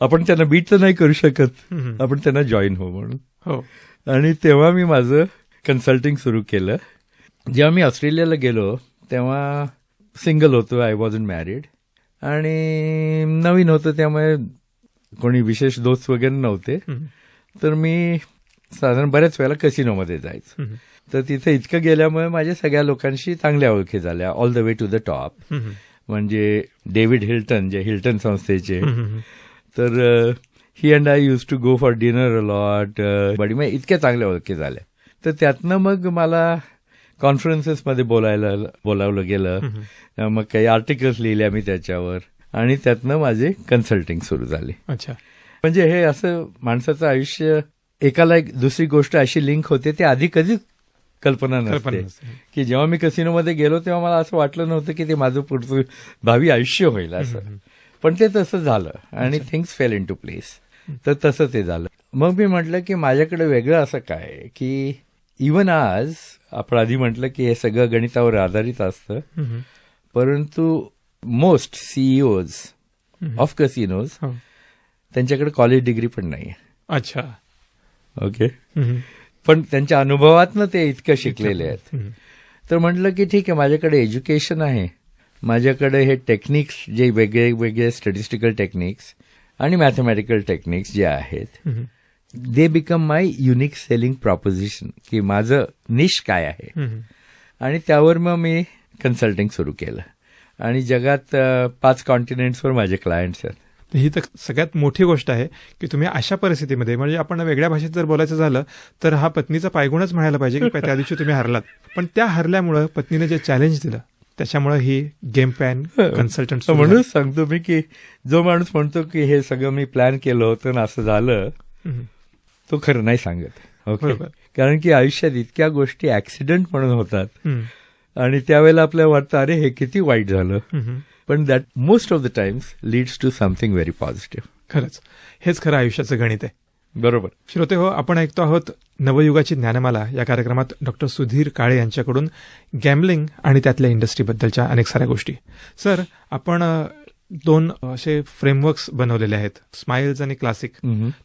आपण त्यांना बीट तर नाही करू शकत, आपण त्यांना जॉईन हो म्हणून. आणि तेव्हा मी माझं कन्सल्टिंग सुरू केलं. जेव्हा मी ऑस्ट्रेलियाला गेलो तेव्हा सिंगल होतो, आय वॉजंट मॅरिड, आणि नवीन होतं त्यामुळे कोणी विशेष दोस्त वगैरे नव्हते. तर मी साधारण बऱ्याच वेळेला कसिनोमध्ये जायचं. तर तिथे इतकं गेल्यामुळे माझ्या सगळ्या लोकांशी चांगल्या ओळखी झाल्या, all the way to the top. म्हणजे डेव्हिड हिल्टन, जे हिल्टन संस्थेचे, तर he and I used to go for dinner a lot. मग इतक्या चांगल्या ओळखी झाल्या. तर त्यातनं मग मला कॉन्फरन्सेसमध्ये बोलावलं गेलं. मग काही आर्टिकल्स लिहिल्या मी त्याच्यावर, आणि त्यातनं माझे कन्सल्टिंग सुरू झाली. अच्छा. म्हणजे हे असं माणसाचं आयुष्य एकाला एक दुसरी गोष्ट अशी लिंक होते, ते आधी कधीच कल्पना नसते. की जेव्हा मी कसिनोमध्ये गेलो तेव्हा मला असं वाटलं नव्हतं की ते माझं पुढचं भावी आयुष्य होईल असं, पण ते तसं झालं आणि things fell into place. तर तसं ते झालं. मग मी म्हटलं की माझ्याकडे वेगळं असं काय की इव्हन आज आपण आधी म्हटलं की हे सगळं गणितावर आधारित असतं, परंतु मोस्ट सीईओज ऑफ कसिनोज त्यांच्याकडे कॉलेज डिग्री पण नाही. अच्छा. ओके. पण त्यांच्या अनुभवातनं ते इतकं शिकलेले आहेत. तर म्हटलं की ठीक आहे, माझ्याकडे एज्युकेशन आहे, माझ्याकडे हे टेक्निक्स जे वेगळे वेगळे स्टॅटिस्टिकल टेक्निक्स आणि मॅथमॅटिकल टेक्निक्स जे आहेत, they become my unique selling proposition, की माझं निश काय आहे. आणि त्यावर मग मी कन्सल्टिंग सुरू केलं आणि जगात 5 कॉन्टिनेंट्सवर माझे क्लायंट्स आहेत. ही तर सगळ्यात मोठी गोष्ट आहे की तुम्ही अशा परिस्थितीमध्ये, म्हणजे आपण वेगळ्या भाषेत जर बोलायचं झालं तर हा पत्नीचा पायगुणच म्हणायला पाहिजे की त्या दिवशी तुम्ही हरलात, पण त्या हरल्यामुळं पत्नीने जे चॅलेंज दिलं त्याच्यामुळे ही गेम प्लॅन कन्सल्टंट. म्हणूनच सांगतो मी की जो माणूस म्हणतो की हे सगळं मी प्लॅन केलं होतं ना असं झालं, तो खरं नाही सांगत. ओके. कारण की आयुष्यात इतक्या गोष्टी ऍक्सिडेंट म्हणून होतात आणि त्यावेळेला आपल्याला वाटतं अरे हे किती वाईट झालं, पण that most of the times leads to something very positive. खरंच हेच खरं आयुष्याचं गणित आहे. बरोबर. श्रोते हो, आपण ऐकतो आहोत नवयुगाची ज्ञानमाला या कार्यक्रमात डॉक्टर सुधीर काळे यांच्याकडून गॅम्बलिंग आणि त्यातल्या इंडस्ट्रीबद्दलच्या अनेक साऱ्या गोष्टी. सर, आपण 2 असे फ्रेमवर्क्स बनवलेले आहेत, स्माइल्स आणि क्लासिक.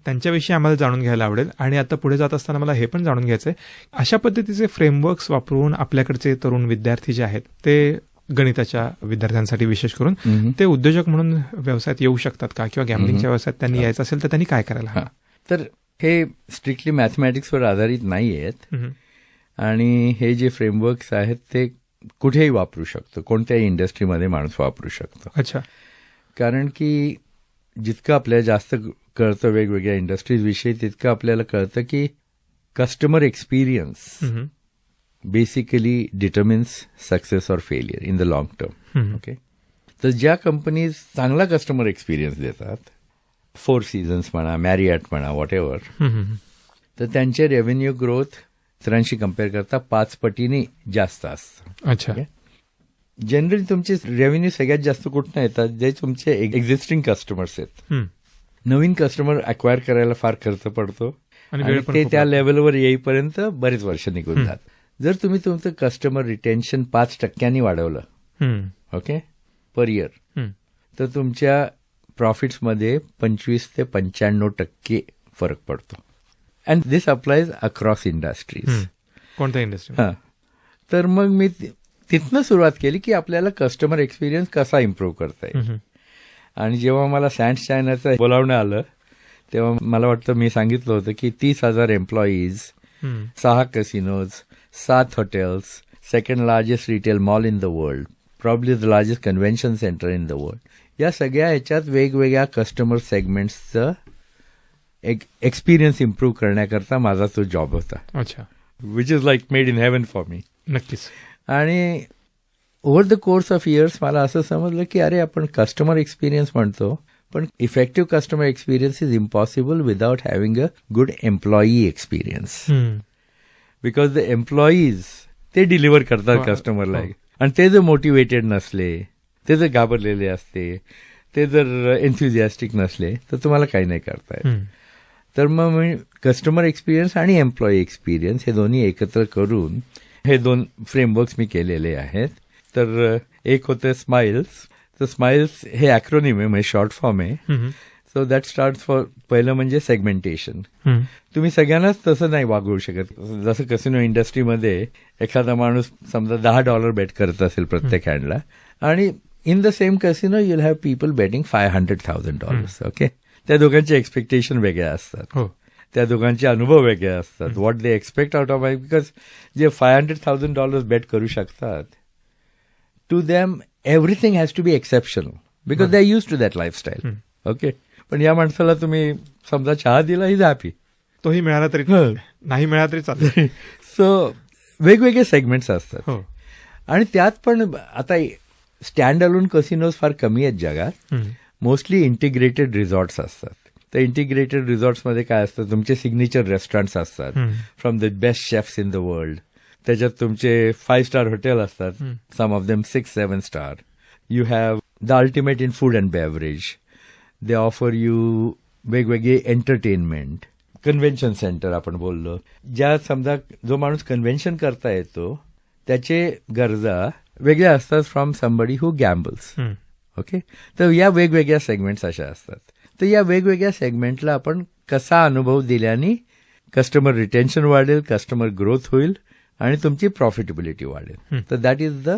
त्यांच्याविषयी आम्हाला जाणून घ्यायला आवडेल आणि आता पुढे जात असताना मला हे पण जाणून घ्यायचंय, अशा पद्धतीचे फ्रेमवर्क्स वापरून आपल्याकडचे तरुण विद्यार्थी जे आहेत ते गणिताच्या विद्यार्थ्यांसाठी विशेष करून ते उद्योजक म्हणून व्यवसायात येऊ शकतात का, किंवा गॅम्बलिंगच्या व्यवसायात त्यांनी यायचं असेल तर त्यांनी काय करायला हवं? तर हे स्ट्रिक्टली मॅथमॅटिक्सवर आधारित नाही आहेत आणि हे जे फ्रेमवर्क्स आहेत ते कुठेही वापरू शकतो, कोणत्याही इंडस्ट्रीमध्ये माणूस वापरू शकतो. अच्छा. कारण की जितकं आपल्याला जास्त कळतं वेगवेगळ्या इंडस्ट्रीज विषयी, तितकं आपल्याला कळतं की customer experience basically determines success or failure in the long term. Okay. तर ज्या कंपनीज चांगला कस्टमर एक्सपिरियन्स देतात, 4 सीझन्स म्हणा, मॅरियट म्हणा, व्हॉट एव्हर, तर त्यांचे रेव्हेन्यू ग्रोथ इतरांशी कम्पेअर करता 5 पटीने जास्त असतं. अच्छा. जनरली तुमचे रेव्हेन्यू सगळ्यात जास्त कुठनं येतात, जे तुमचे एक्झिस्टिंग कस्टमर्स आहेत. नवीन कस्टमर अक्वायर करायला फार खर्च पडतो आणि ते त्या लेवलवर येईपर्यंत बरेच वर्ष निघून जातात. जर तुम्ही तुमचं कस्टमर रिटेन्शन 5% वाढवलं, ओके, पर इयर, तर तुमच्या प्रॉफिट्समध्ये 25 ते 95% फरक पडतो. And this applies across industries. कोणत्या इंडस्ट्री? तर मग मी तिथनं सुरुवात केली की आपल्याला कस्टमर एक्सपिरियन्स कसा इम्प्रूव्ह करता येईल. आणि जेव्हा मला सँड चायनाचं बोलावणं आलं तेव्हा मला वाटतं मी सांगितलं होतं की 30,000 employees, 6 casinos, 7 hotels, second largest retail mall in the world, probably the largest convention centre in the world, या सगळ्या ह्याच्यात वेगवेगळ्या कस्टमर सेगमेंट्सचं एक एक्सपिरियन्स इम्प्रूव्ह करण्याकरता माझा तो जॉब होता. अच्छा. Which is like made in heaven for me. नक्कीच. आणि over the course of years मला असं समजलं की अरे आपण कस्टमर एक्सपिरियन्स म्हणतो, पण effective customer experience is impossible without having a good employee experience. Because the employees ते डिलिव्हर करतात कस्टमरला, आणि ते जर मोटिवेटेड नसले, ते जर घाबरलेले असते, ते जर एन्थुझियास्टिक नसले तर तुम्हाला काही नाही करता येत. तर मग मी कस्टमर एक्सपिरियन्स आणि एम्प्लॉई एक्सपिरियन्स हे दोन्ही एकत्र करून हे 2 फ्रेमवर्क्स मी केलेले आहेत. तर एक होतं स्माइल्स. तर स्माइल्स हे अॅक्रोनिम आहे, म्हणजे शॉर्ट फॉर्म आहे. सो दॅट स्टार्ट फॉर, पहिलं म्हणजे सेगमेंटेशन. तुम्ही सगळ्यांनाच तसं नाही वागवू शकत. जसं कसिनो इंडस्ट्रीमध्ये एखादा माणूस समजा $10 बेट करत असेल प्रत्येक हँडला, आणि in the same casino you'll have people betting $500,000. Okay. त्या दोघांचे एक्सपेक्टेशन वेगळे असतात, त्या दोघांचे अनुभव वेगळे असतात, what they expect out of life. Because जे $500,000 बेट करू शकतात, to them everything has to be exceptional because they are used to that lifestyle. Okay. पण या माणसाला तुम्ही समजा चहा दिला, इज हॅपी, तोही मिळाला तरी नाही मिळाला तरी चालेल. सो वेगवेगळे सेगमेंट्स असतात. आणि त्यात पण आता स्टँड अलोन कसिनोज फार कमी आहेत जगात. मोस्टली इंटिग्रेटेड रिसॉर्ट्स असतात. तर इंटिग्रेटेड रिसॉर्ट्समध्ये काय असतं, तुमचे सिग्नेचर रेस्टॉरंट्स असतात from the best chefs in the world. त्याच्यात तुमचे 5 स्टार हॉटेल असतात, some of them 6-7 star. You have the ultimate in food and beverage. They offer you वेगवेगळे एंटरटेनमेंट. कन्व्हेन्शन सेंटर आपण बोललो, ज्या समजा जो माणूस कन्व्हेन्शन करता येतो त्याचे गरजा वेगळ्या असतात फ्रॉम समबडी हू गॅम्बल्स. ओके, तर या वेगवेगळ्या सेगमेंट्स अशा असतात. तर या वेगवेगळ्या सेगमेंटला आपण कसा अनुभव दिल्याने कस्टमर रिटेन्शन वाढेल, कस्टमर ग्रोथ होईल आणि तुमची प्रॉफिटेबिलिटी वाढेल. तर that is the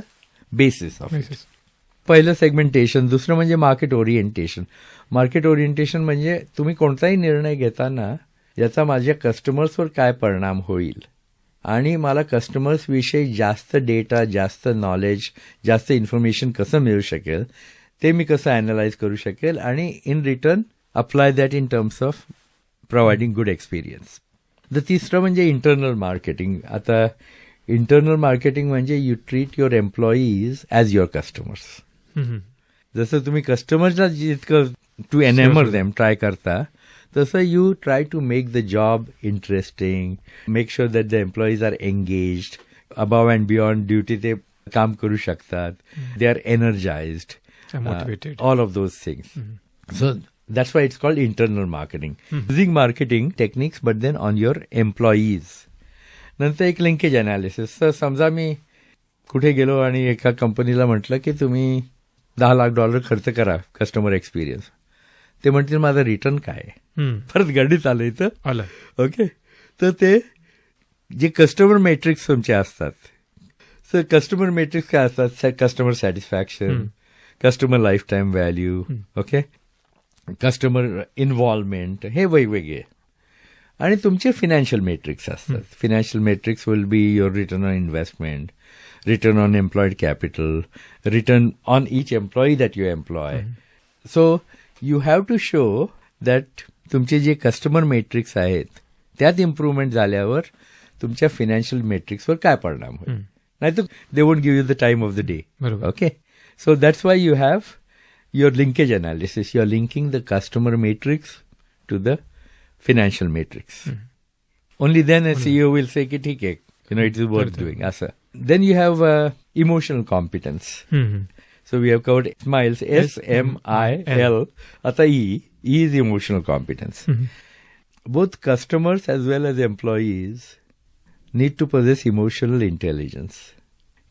basis of it. पहिलं सेगमेंटेशन. दुसरं म्हणजे मार्केट ओरिएंटेशन. मार्केट ओरिएंटेशन म्हणजे तुम्ही कोणताही निर्णय घेताना याचा माझ्या कस्टमर्सवर काय परिणाम होईल आणि मला कस्टमर्स विषयी जास्त डेटा, जास्त नॉलेज, जास्त इन्फॉर्मेशन कसं मिळू शकेल, ते मी कसं अॅनलाइज करू शकेल आणि in return apply that in terms of providing good experience. तर तिसरं म्हणजे इंटरनल मार्केटिंग. आता इंटरनल मार्केटिंग म्हणजे you treat your employees as your customers. जसं तुम्ही कस्टमर्सला जितकं टू एनॅमर देम ट्राय करता, तसं you try to make the job interesting, make sure that the employees are engaged, above and beyond duty ते काम करू शकतात, they are energised, all of those things. So that's why it's called internal marketing. Using marketing techniques but then on your employees. नंतर एक linkage analysis. तर समजा मी कुठे गेलो आणि एका कंपनीला म्हटलं की तुम्ही $10 लाख खर्च करा कस्टमर एक्सपिरियन्स. ते म्हणतील माझं रिटर्न काय आहे. परत गणित आलं इथं. ओके, तर ते जे कस्टमर मेट्रिक्स तुमचे असतात, सर कस्टमर मेट्रिक्स काय असतात? Customer satisfaction, customer lifetime value, okay, customer involvement, हे वेगवेगळे. आणि तुमचे फिनान्शियल मेट्रिक्स असतात. Financial metrics will be your return on investment, return on employed capital, return on each employee that you employ. So you have to show that तुमचे जे customer matrix आहेत त्यात improvement झाल्यावर तुमच्या फिनान्शियल मेट्रिक्सवर काय परिणाम होईल. नाहीतर they won't give you the time of the day. Okay, so that's why you have your linkage analysis. You are linking the customer matrix to the financial matrix. Only then a CEO will say ki theek hai, it is worth doing. Asa. Then you have emotional competence. So we have covered SMILES, SMIL. Ata E is emotional competence. Both customers as well as employees need to possess emotional intelligence.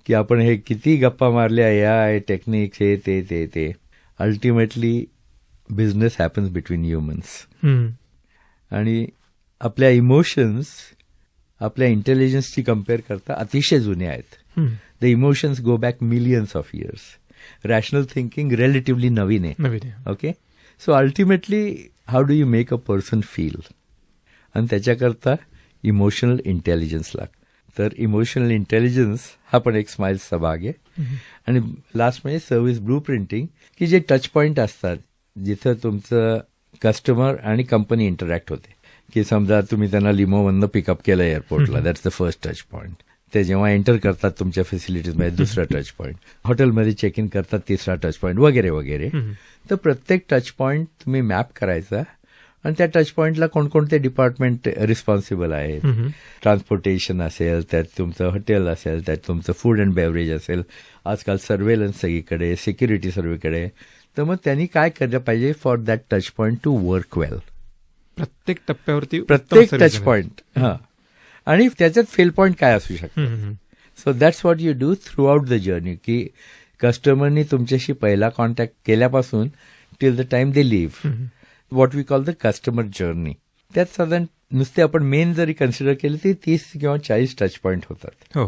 की आपण हे किती गप्पा मारल्या या techniques, हे ते ultimately business happens between humans. आणि आपल्या इमोशन्स आपल्या इंटेलिजन्सची कम्पेअर करता अतिशय जुने आहेत. The emotions go back millions of years. Rational thinking relatively नवीन आहे. Okay, so ultimately how do you make a person feel, आणि त्याच्याकरता इमोशनल इंटेलिजन्स लागतं. तर इमोशनल इंटेलिजन्स हा पण एक स्माइल्सचा भाग आहे. आणि लास्ट म्हणजे सर्व्हिस ब्लू प्रिंटिंग, की जे टच पॉईंट असतात जिथं तुमचं कस्टमर आणि कंपनी इंटरॅक्ट होते. की समजा तुम्ही त्यांना लिमोमधनं पिकअप केलं एअरपोर्टला, that's the first touch point. ते जेव्हा एंटर करतात तुमच्या फॅसिलिटीजमध्ये, दुसरा टच पॉईंट. हॉटेलमध्ये चेक इन करतात, तिसरा टच पॉईंट, वगैरे वगैरे. तर प्रत्येक टच पॉईंट तुम्ही मॅप करायचा आणि त्या टच पॉईंटला कोणकोणते डिपार्टमेंट रिस्पॉन्सिबल आहेत. ट्रान्सपोर्टेशन असेल, त्यात तुमचं हॉटेल असेल, त्यात तुमचं फूड अँड बेव्हरेज असेल, आजकाल सर्वेलन्स सगळीकडे, सिक्युरिटी सर्वीकडे. तर मग त्यांनी काय केलं पाहिजे for that touch point to work well. प्रत्येक टप्प्यावरती प्रत्येक टच पॉईंट. हां, आणि त्याच्यात फेल पॉईंट काय असू शकतात. So that's what you do throughout the journey, की कस्टमरनी तुमच्याशी पहिला कॉन्टॅक्ट केल्यापासून till the time they leave, what we call the customer journey. त्यात साधारण नुसते आपण मेन जरी कन्सिडर केले तरी 30 किंवा 40 टच पॉईंट होतात.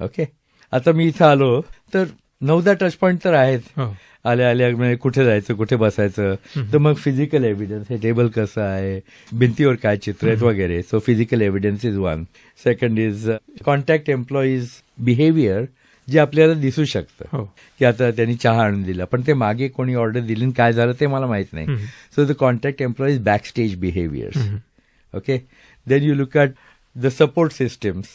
ओके, आता मी इथं आलो तर 9-10 टच पॉईंट तर आहेत. आल्या कुठे जायचं, कुठे बसायचं. तर मग फिजिकल एव्हिडन्स, हे टेबल कसं आहे, भिंतीवर काय चित्र आहेत वगैरे. So physical evidence is one. Second is contact employees behaviour, जे आपल्याला दिसू शकतं. की आता त्यांनी चहा आणून दिला, पण ते मागे कोणी ऑर्डर दिली आणि काय झालं ते मला माहित नाही. So the contact employees back stage behaviours. Okay, then you look at the support systems,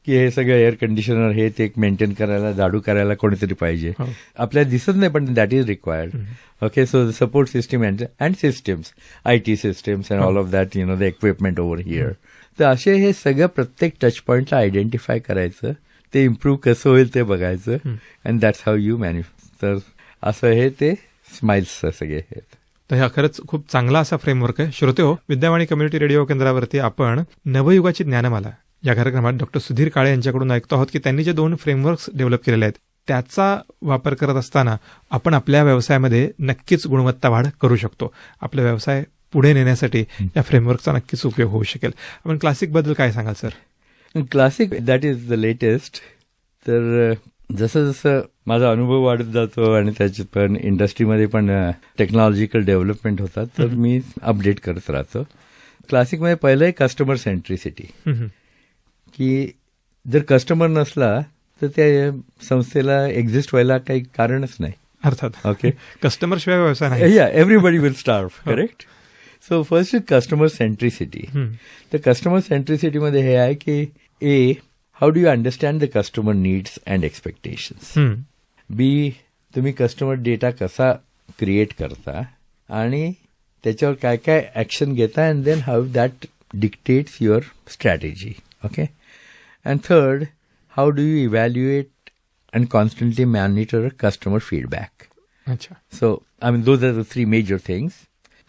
की हे सगळं एअर कंडिशनर हे ते मेंटेन करायला, झाडू करायला कोणीतरी पाहिजे. आपल्याला दिसत नाही पण that is required. Okay, so the support system and systems, IT systems and all of that, the equipment over here. तर असे हे सगळं प्रत्येक टच पॉईंटला आयडेंटिफाय करायचं ते इम्प्रूव्ह कसं होईल ते बघायचं अँड दॅट्स हाऊ यू तर असं हे ते स्माइल्स सगळे आहेत. तर हा खरंच खूप चांगला असा फ्रेमवर्क आहे. श्रोते हो, विद्यावाणी कम्युनिटी रेडिओ केंद्रावरती आपण नवयुगाची ज्ञानमाला या कार्यक्रमात डॉक्टर सुधीर काळे यांच्याकडून ऐकतो आहोत की त्यांनी जे 2 फ्रेमवर्क्स डेव्हलप केलेले आहेत त्याचा वापर करत असताना आपण आपल्या व्यवसायामध्ये नक्कीच गुणवत्ता वाढ करू शकतो. आपला व्यवसाय पुढे नेण्यासाठी या फ्रेमवर्कचा नक्कीच उपयोग होऊ शकेल. आपण क्लासिक बद्दल काय सांगाल sir? Classic that is the latest. तर जसं जसं माझा अनुभव वाढत जातो आणि त्याच्यात पण इंडस्ट्रीमध्ये पण टेक्नॉलॉजिकल डेव्हलपमेंट होतात तर मी अपडेट करत राहतो. क्लासिकमध्ये पहिलं आहे कस्टमर सेंट्रिसिटी, की जर कस्टमर नसला तर त्या संस्थेला एक्झिस्ट व्हायला काही कारणच नाही. अर्थात ओके, कस्टमर शिवाय व्यवसाय नाही. या everybody will starve, correct. So first is customer centricity. तर कस्टमर सेंट्रिसिटीमध्ये हे आहे की A, how do you understand the customer needs and expectations. B, तुम्ही कस्टमर डेटा कसा क्रिएट करता आणि त्याच्यावर काय काय ऍक्शन घेता and then how that dictates your strategy. Okay. And third, how do you evaluate and constantly monitor customer feedback. अच्छा. So I mean those are the 3 major things.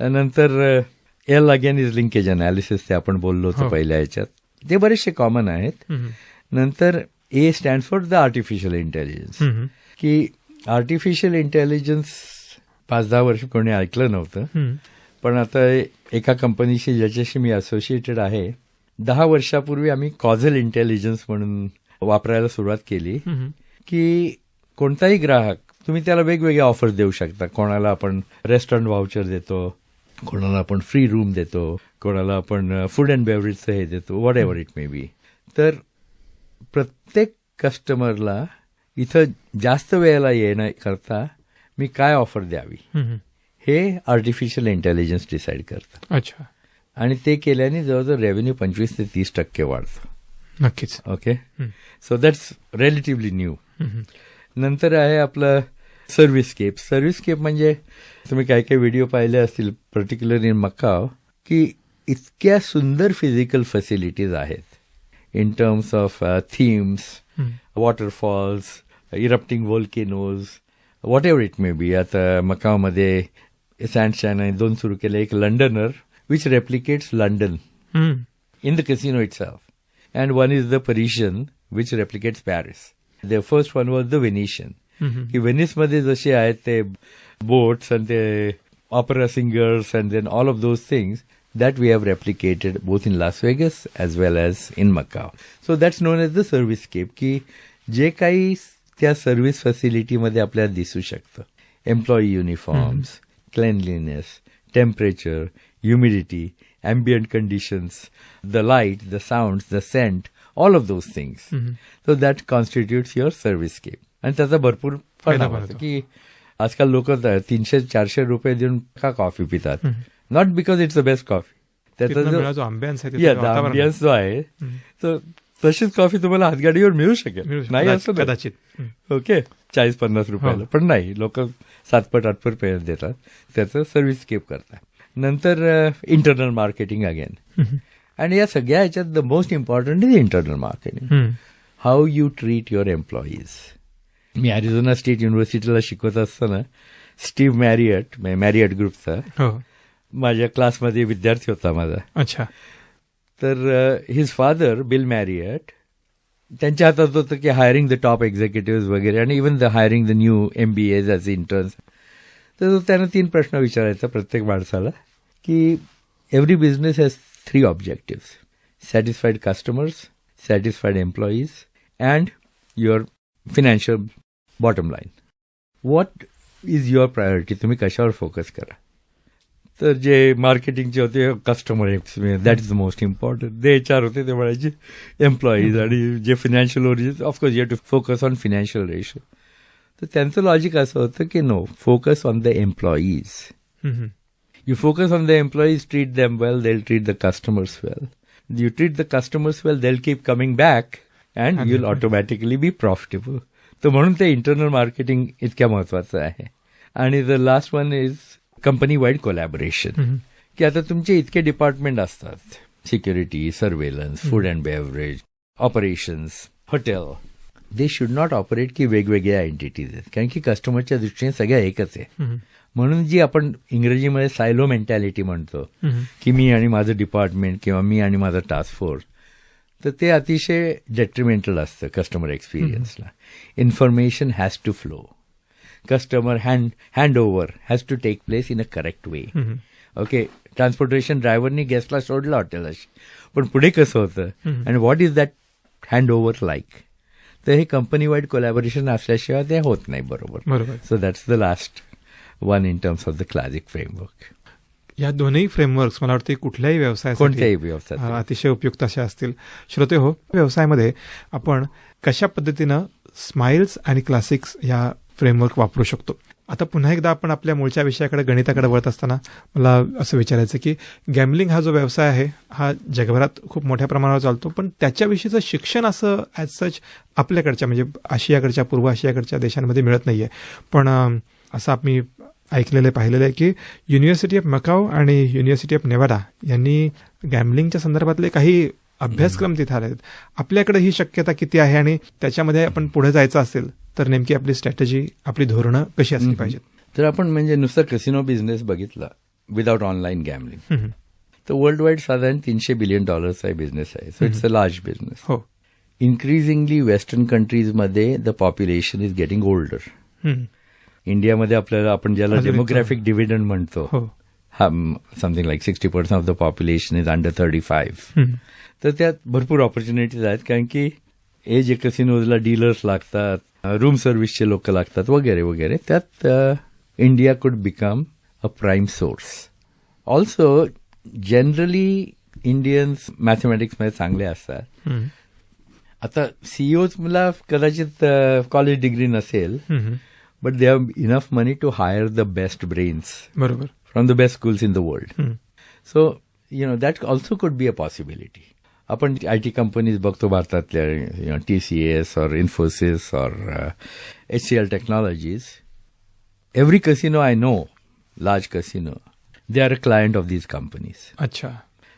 नंतर एल अगेन इज लिंकेज अनालिसिस, ते आपण बोललो होतो पहिल्या याच्यात, ते बरेचसे कॉमन आहेत. नंतर A stand for the artificial intelligence, की आर्टिफिशियल इंटेलिजन्स 5-10 वर्ष कोणी ऐकलं नव्हतं, पण आता एका कंपनीशी ज्याच्याशी मी असोसिएटेड आहे 10 वर्षापूर्वी आम्ही कॉझल इंटेलिजन्स म्हणून वापरायला सुरुवात केली, की कोणताही ग्राहक तुम्ही त्याला वेगवेगळे ऑफर्स देऊ शकता. कोणाला आपण रेस्टॉरंट व्हाउचर देतो, कोणाला आपण फ्री रूम देतो, कोणाला आपण फूड अँड बेव्हरेजचं हे देतो, व्हॉट एव्हर इट मे बी. तर प्रत्येक कस्टमरला इथं जास्त वेळेला येण्याकरता मी काय ऑफर द्यावी हे आर्टिफिशियल इंटेलिजन्स डिसाईड करतं. अच्छा. आणि ते केल्याने जवळजवळ रेव्हेन्यू 25 ते 30% वाढतो. नक्कीच. Okay. So that's relatively new. नंतर आहे आपलं सर्व्हिसस्केप. सर्व्हिसस्केप म्हणजे तुम्ही काही काही व्हिडिओ पाहिले असतील, पर्टिक्युलर इन मकाव, की इतक्या सुंदर फिजिकल फॅसिलिटीज आहेत in terms of themes, waterfalls, erupting volcanoes, whatever it may be. आता मकावमध्ये सँडशाईन आहे 2 सुरू केले. एक Londoner which replicates London in the casino itself, and one is the Parisian which replicates Paris. The first one was the Venetian, की व्हेनिसमध्ये जसे आहेत ते बोट्स अँड ते opera singers and then all of those things that we have replicated both in Las Vegas as well as in Macau. So that's known as the servicescape, की जे काही त्या सर्व्हिस फॅसिलिटीमध्ये आपल्याला दिसू शकतं, employee uniforms, cleanliness, temperature, humidity, ambient conditions, the light, the sounds, the scent, all of those things. So that constitutes your servicescape. आणि त्याचा भरपूर फायदा होतो, की आजकाल लोक 300-400 रुपये देऊन का कॉफी पितात. Not because it's the best coffee, त्याचा जो अँबियन्स जो आहे तर तशीच कॉफी तुम्हाला हातगाडीवर मिळू शकेल, नाही असं कदाचित. ओके, 40-50 रुपयाला, पण नाही, लोक 7-8 पेयर देतात, त्याचं सर्व्हिसस्केप करतात. नंतर इंटरनल मार्केटिंग अगेन. आणि या सगळ्या ह्याच्यात the most important is internal marketing. How you treat your employees. मी अरिझोना स्टेट युनिव्हर्सिटीला शिकवत असताना स्टीव्ह मॅरियट ग्रुपचा माझ्या क्लासमध्ये विद्यार्थी होता माझा. अच्छा. तर हिज फादर बिल मॅरियट, त्यांच्या हातात होतं की हायरिंग द टॉप एक्झिक्युटिव्ह वगैरे, आणि even the hiring the new MBAs as interns. तर त्यानं 3 प्रश्न विचारायचा प्रत्येक माणसाला, की every business has 3 objective: satisfied customers, satisfied employees and your financial bottom line. What is your priority, तुम्ही कशावर फोकस करा. तर जे मार्केटिंगचे होते customer experience, that is the most important. जे HR होते ते म्हणायचे एम्प्लॉईज, आणि जे financial origin, of course you have to focus on financial ratio. तर त्यांचं लॉजिक असं होतं की no, focus on the employees. You focus on the employees, treat them well, they will treat the customers well. You treat the customers well, they will keep coming back and you will automatically be profitable. तर म्हणून ते internal marketing इतक्या महत्वाचं आहे. आणि the last one is company wide collaboration, की आता तुमचे इतके डिपार्टमेंट असतात, security, surveillance, food and beverage, operations, hotel, they should not operate की वेगवेगळ्या एंटिटीज आहेत, कारण की कस्टमरच्या दृष्टीने सगळ्या एकच आहे. म्हणून जी आपण इंग्रजीमध्ये सायलो मेंटॅलिटी म्हणतो, की मी आणि माझं डिपार्टमेंट किंवा मी आणि माझा टास्क फोर्स, तर ते अतिशय डेट्रिमेंटल असतं कस्टमर एक्सपिरियन्सला. Information has to flow, customer hand over has to take place in a correct way. Okay, transportation ड्रायव्हरनी गेस्टला सोडलं हॉटेलशी, पण पुढे कसं होतं and what is that hand over like, तर हे कंपनी वाईड कोलॅबोरेशन असल्याशिवाय ते होत नाही. बरोबर. So that's the last one in terms of the classic framework. या दोन्ही फ्रेमवर्क्स मला वाटतं कुठल्याही कोणत्याही व्यवसायात अतिशय उपयुक्त असे असतील. श्रोते हो, व्यवसायामध्ये आपण कशा पद्धतीनं स्माइल्स आणि क्लासिक्स या फ्रेमवर्क वापरू शकतो. आता पुन्हा एकदा आपण आपल्या मूळच्या विषयाकडे, गणिताकडे वळत असताना मला असं विचारायचं की गॅम्बलिंग हा जो व्यवसाय आहे हा जगभरात खूप मोठ्या प्रमाणावर चालतो, पण त्याच्याविषयीचं शिक्षण असं ॲज सच आपल्याकडच्या म्हणजे आशियाकडच्या, पूर्व आशियाकडच्या देशांमध्ये मिळत नाहीये. पण असं आम्ही ऐकलेलं आहे, पाहिलेलं आहे की युनिव्हर्सिटी ऑफ मकाऊ आणि युनिव्हर्सिटी ऑफ नेवाडा यांनी गॅम्बलिंगच्या संदर्भातले काही अभ्यासक्रम तिथे आले आहेत. आपल्याकडे ही शक्यता किती आहे आणि त्याच्यामध्ये आपण पुढे जायचं असेल तर नेमकी आपली स्ट्रॅटेजी, आपली धोरणं कशी असली पाहिजेत? तर आपण म्हणजे नुसतं कसिनो बिझनेस बघितला विदाउट ऑनलाईन गॅम्बलिंग तर वर्ल्ड वाईड साधारण $300 बिलियन आहे बिझनेस आहे. So it's a large business. हो. इन्क्रीजिंगली वेस्टर्न कंट्रीजमध्ये the population is getting older. इंडियामध्ये आपल्याला आपण ज्याला डेमोग्राफिक डिव्हिडंड म्हणतो, something like 60% of the population is under 35. तर त्यात भरपूर ऑपॉर्च्युनिटीज आहेत, कारण की हे जे कसिनोजला डीलर्स लागतात, रूम सर्व्हिसचे लोक लागतात वगैरे वगैरे, त्यात India could become a prime source. Also generally Indians मॅथमॅटिक्समध्ये चांगले असतात. आता सीईओज मला कदाचित कॉलेज डिग्री नसेल, but they have enough money to hire the best brains from the best schools in the world. So, that also could be a possibility. आपण IT companies बघतो भारतातल्या, TCS or Infosys or HCL Technologies. Every casino I know, large casino, they are a client of these companies. अच्छा.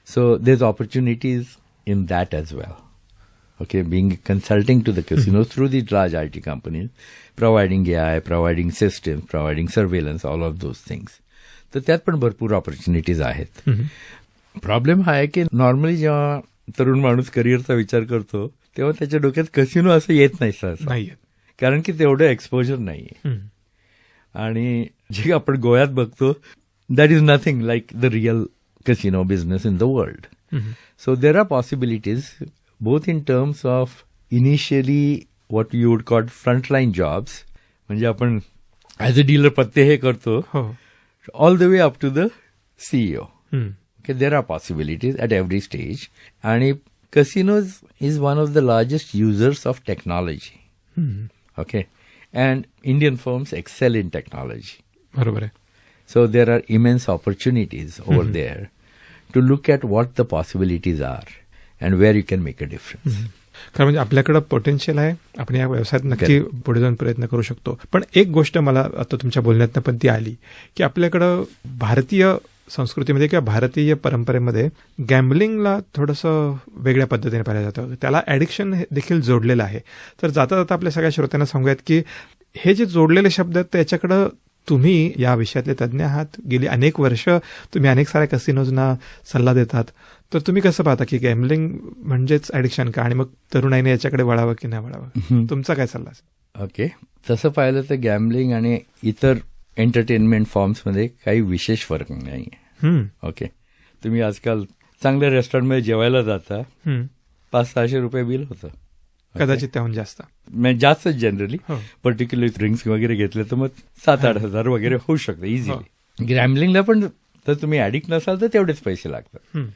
So, there's opportunities in that as well. Okay, being consulting to the casinos through these large IT companies, providing AI, providing systems, providing surveillance, all of those things. तर त्यात पण भरपूर opportunities आहेत. Problem हा आहे की normally जेव्हा तरुण माणूस करिअरचा विचार करतो तेव्हा त्याच्या डोक्यात कसिनो असं येत नाही सहसा, कारण की तेवढं एक्सपोजर नाहीये. आणि जे आपण गोव्यात बघतो that is nothing like the real casino business in the world. So there are possibilities both in terms of initially what you would call frontline jobs, म्हणजे आपण ॲज अ डीलर पत्ते हे करतो, all the way up to the CEO. Okay, there are possibilities at every stage. And casinos is one of the largest users of technology. Okay, and Indian firms excel in technology. बरोबर आहे. So there are immense opportunities over there to look at what the possibilities are. And where you can make a difference. कारण म्हणजे आपल्याकडे potential आहे, आपण या व्यवसायात नक्की पुढे जाऊन प्रयत्न करू शकतो. पण एक गोष्ट मला आता तुमच्या बोलण्यातनं पण ती आली की आपल्याकडं भारतीय संस्कृतीमध्ये किंवा भारतीय परंपरेमध्ये गॅम्बलिंगला थोडंसं वेगळ्या पद्धतीने पाहिलं जातं, त्याला ॲडिक्शन देखील जोडलेलं आहे. तर जाता जाता आपल्या सगळ्या श्रोत्यांना सांगूयात की हे जे जोडलेले शब्द आहेत त्याच्याकडं तुम्ही या विषयातले तज्ज्ञ आहात, गेली अनेक वर्ष तुम्ही अनेक साऱ्या कसिनोजना सल्ला देतात. तर तुम्ही कसं पाहता की गॅम्बलिंग म्हणजेच ॲडिक्शन का, आणि मग तरुणाईने याच्याकडे वळावं की नाही वळावं, तुमचा काय सल्ला असेल? ओके, तसं पाहिलं तर गॅम्बलिंग आणि इतर एंटरटेनमेंट फॉर्म्समध्ये काही विशेष फरक नाही. ओके, तुम्ही आजकाल चांगल्या रेस्टॉरंटमध्ये जेवायला जाता, $500-600 बिल होतं, कदाचित त्याहून जास्त, जास्तच जनरली. पर्टिक्युलर ड्रिंक्स वगैरे घेतले तर मग 7-8 हजार वगैरे होऊ शकतं इझिली. गॅम्बलिंगला पण तर तुम्ही ॲडिक्ट नसाल तर तेवढेच पैसे लागतात.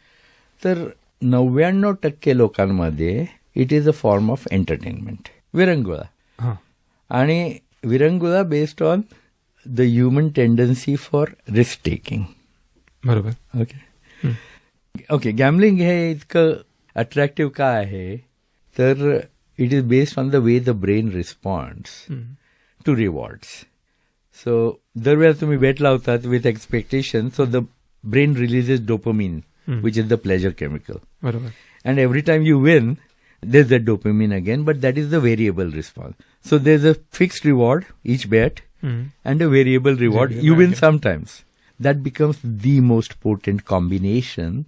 तर 99% लोकांमध्ये it is a form of entertainment, विरंगुळा. आणि विरंगुळा based on the human tendency for risk taking. बरोबर. ओके, गॅम्बलिंग हे इतकं अट्रॅक्टिव्ह का आहे तर it is based on the way the brain responds to rewards. So, दरवेळेला तुम्ही बेट लावतात with expectation, so the brain releases dopamine, which is the pleasure chemical. बरोबर. And every time you win, there's that dopamine again, but that is the variable response. So there's a fixed reward, each bet, and a variable reward. You win sometimes. That becomes the most potent combination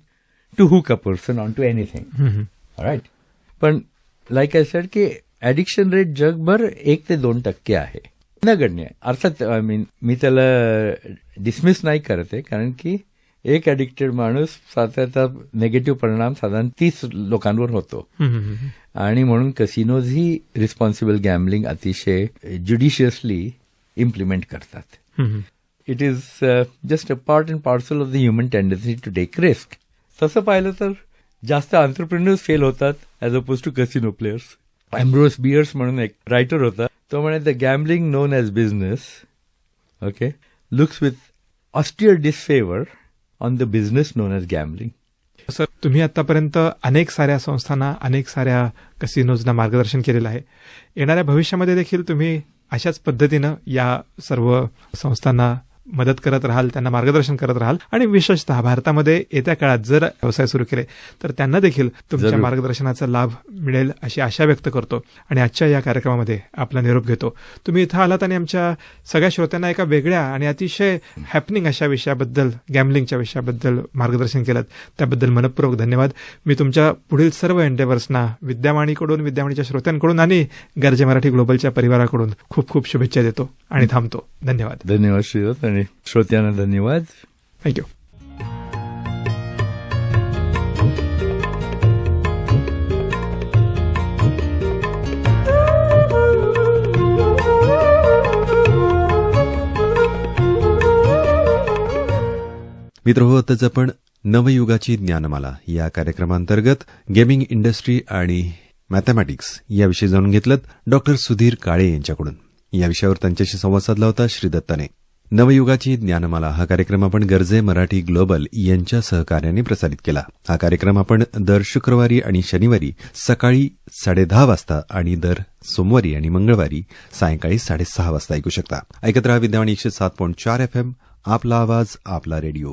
to hook a person onto anything. All right. पण like I said, की addiction rate जगभर 1 ते 2% आहे. नगण्य आहे. अर्थात मी त्याला dismiss नाही करत आहे, कारण की एक ऍडिक्टेड माणूस साधारणतः निगेटिव्ह परिणाम साधारण 30 लोकांवर होतो. आणि म्हणून कसिनोज ही रिस्पॉन्सिबल गॅम्बलिंग अतिशय ज्युडिशियसली इम्प्लिमेंट करतात. It is just a part and parcel of the human tendency to take risk. तसं पाहिलं तर जास्त एंटरप्रेन्योर्स फेल होतात as oppose to casino players. Ambrose Bierce म्हणून एक रायटर होता, तो म्हणे the gambling known as business okay looks with austere disfavour on the business known as gambling. Sir, तुम्ही आतापर्यंत अनेक साऱ्या संस्थांना, अनेक साऱ्या कसिनोजना मार्गदर्शन केलेलं आहे. येणाऱ्या भविष्यामध्ये देखील तुम्ही अशाच पद्धतीनं या सर्व संस्थांना मदत करत राहाल, त्यांना मार्गदर्शन करत राहाल, आणि विशेषतः भारतामध्ये येत्या काळात जर व्यवसाय सुरू केले तर त्यांना देखील तुमच्या मार्गदर्शनाचा लाभ मिळेल अशी आशा व्यक्त करतो. आणि आजच्या या कार्यक्रमामध्ये आपला निरोप घेतो. तुम्ही इथं आलात आणि आमच्या सगळ्या श्रोत्यांना एका वेगळ्या आणि अतिशय हॅपनिंग अशा विषयाबद्दल, गॅम्बलिंगच्या विषयाबद्दल मार्गदर्शन केलं. त्याबद्दल मनपूर्वक धन्यवाद. मी तुमच्या पुढील सर्व एंडेवर्सना विद्यावाणीकडून, विद्यावाणीच्या श्रोत्यांकडून आणि गर्जे मराठी ग्लोबलच्या परिवाराकडून खूप खूप शुभेच्छा देतो आणि थांबतो. धन्यवाद. धन्यवाद श्रीदत्त आणि श्रोत्यांना धन्यवाद. थँक्यू. मित्रहो, आताच आपण नवयुगाची ज्ञानमाला या कार्यक्रमांतर्गत गेमिंग इंडस्ट्री आणि मॅथमॅटिक्स याविषयी जाणून घेतलं डॉक्टर सुधीर काळे यांच्याकडून. या विषयावर त्यांच्याशी संवाद साधला होता श्रीदत्ताने. नवयुगाची ज्ञानमाला हा कार्यक्रम आपण गर्जे मराठी ग्लोबल यांच्या सहकार्याने प्रसारित केला. हा कार्यक्रम आपण दर शुक्रवारी आणि शनिवारी सकाळी 10:30 वाजता आणि दर सोमवारी आणि मंगळवारी सायंकाळी 6:30 वाजता ऐकू शकता. ऐकत रहा विद्यावाणी 107.4 FM. आपला आवाज, आपला रेडिओ.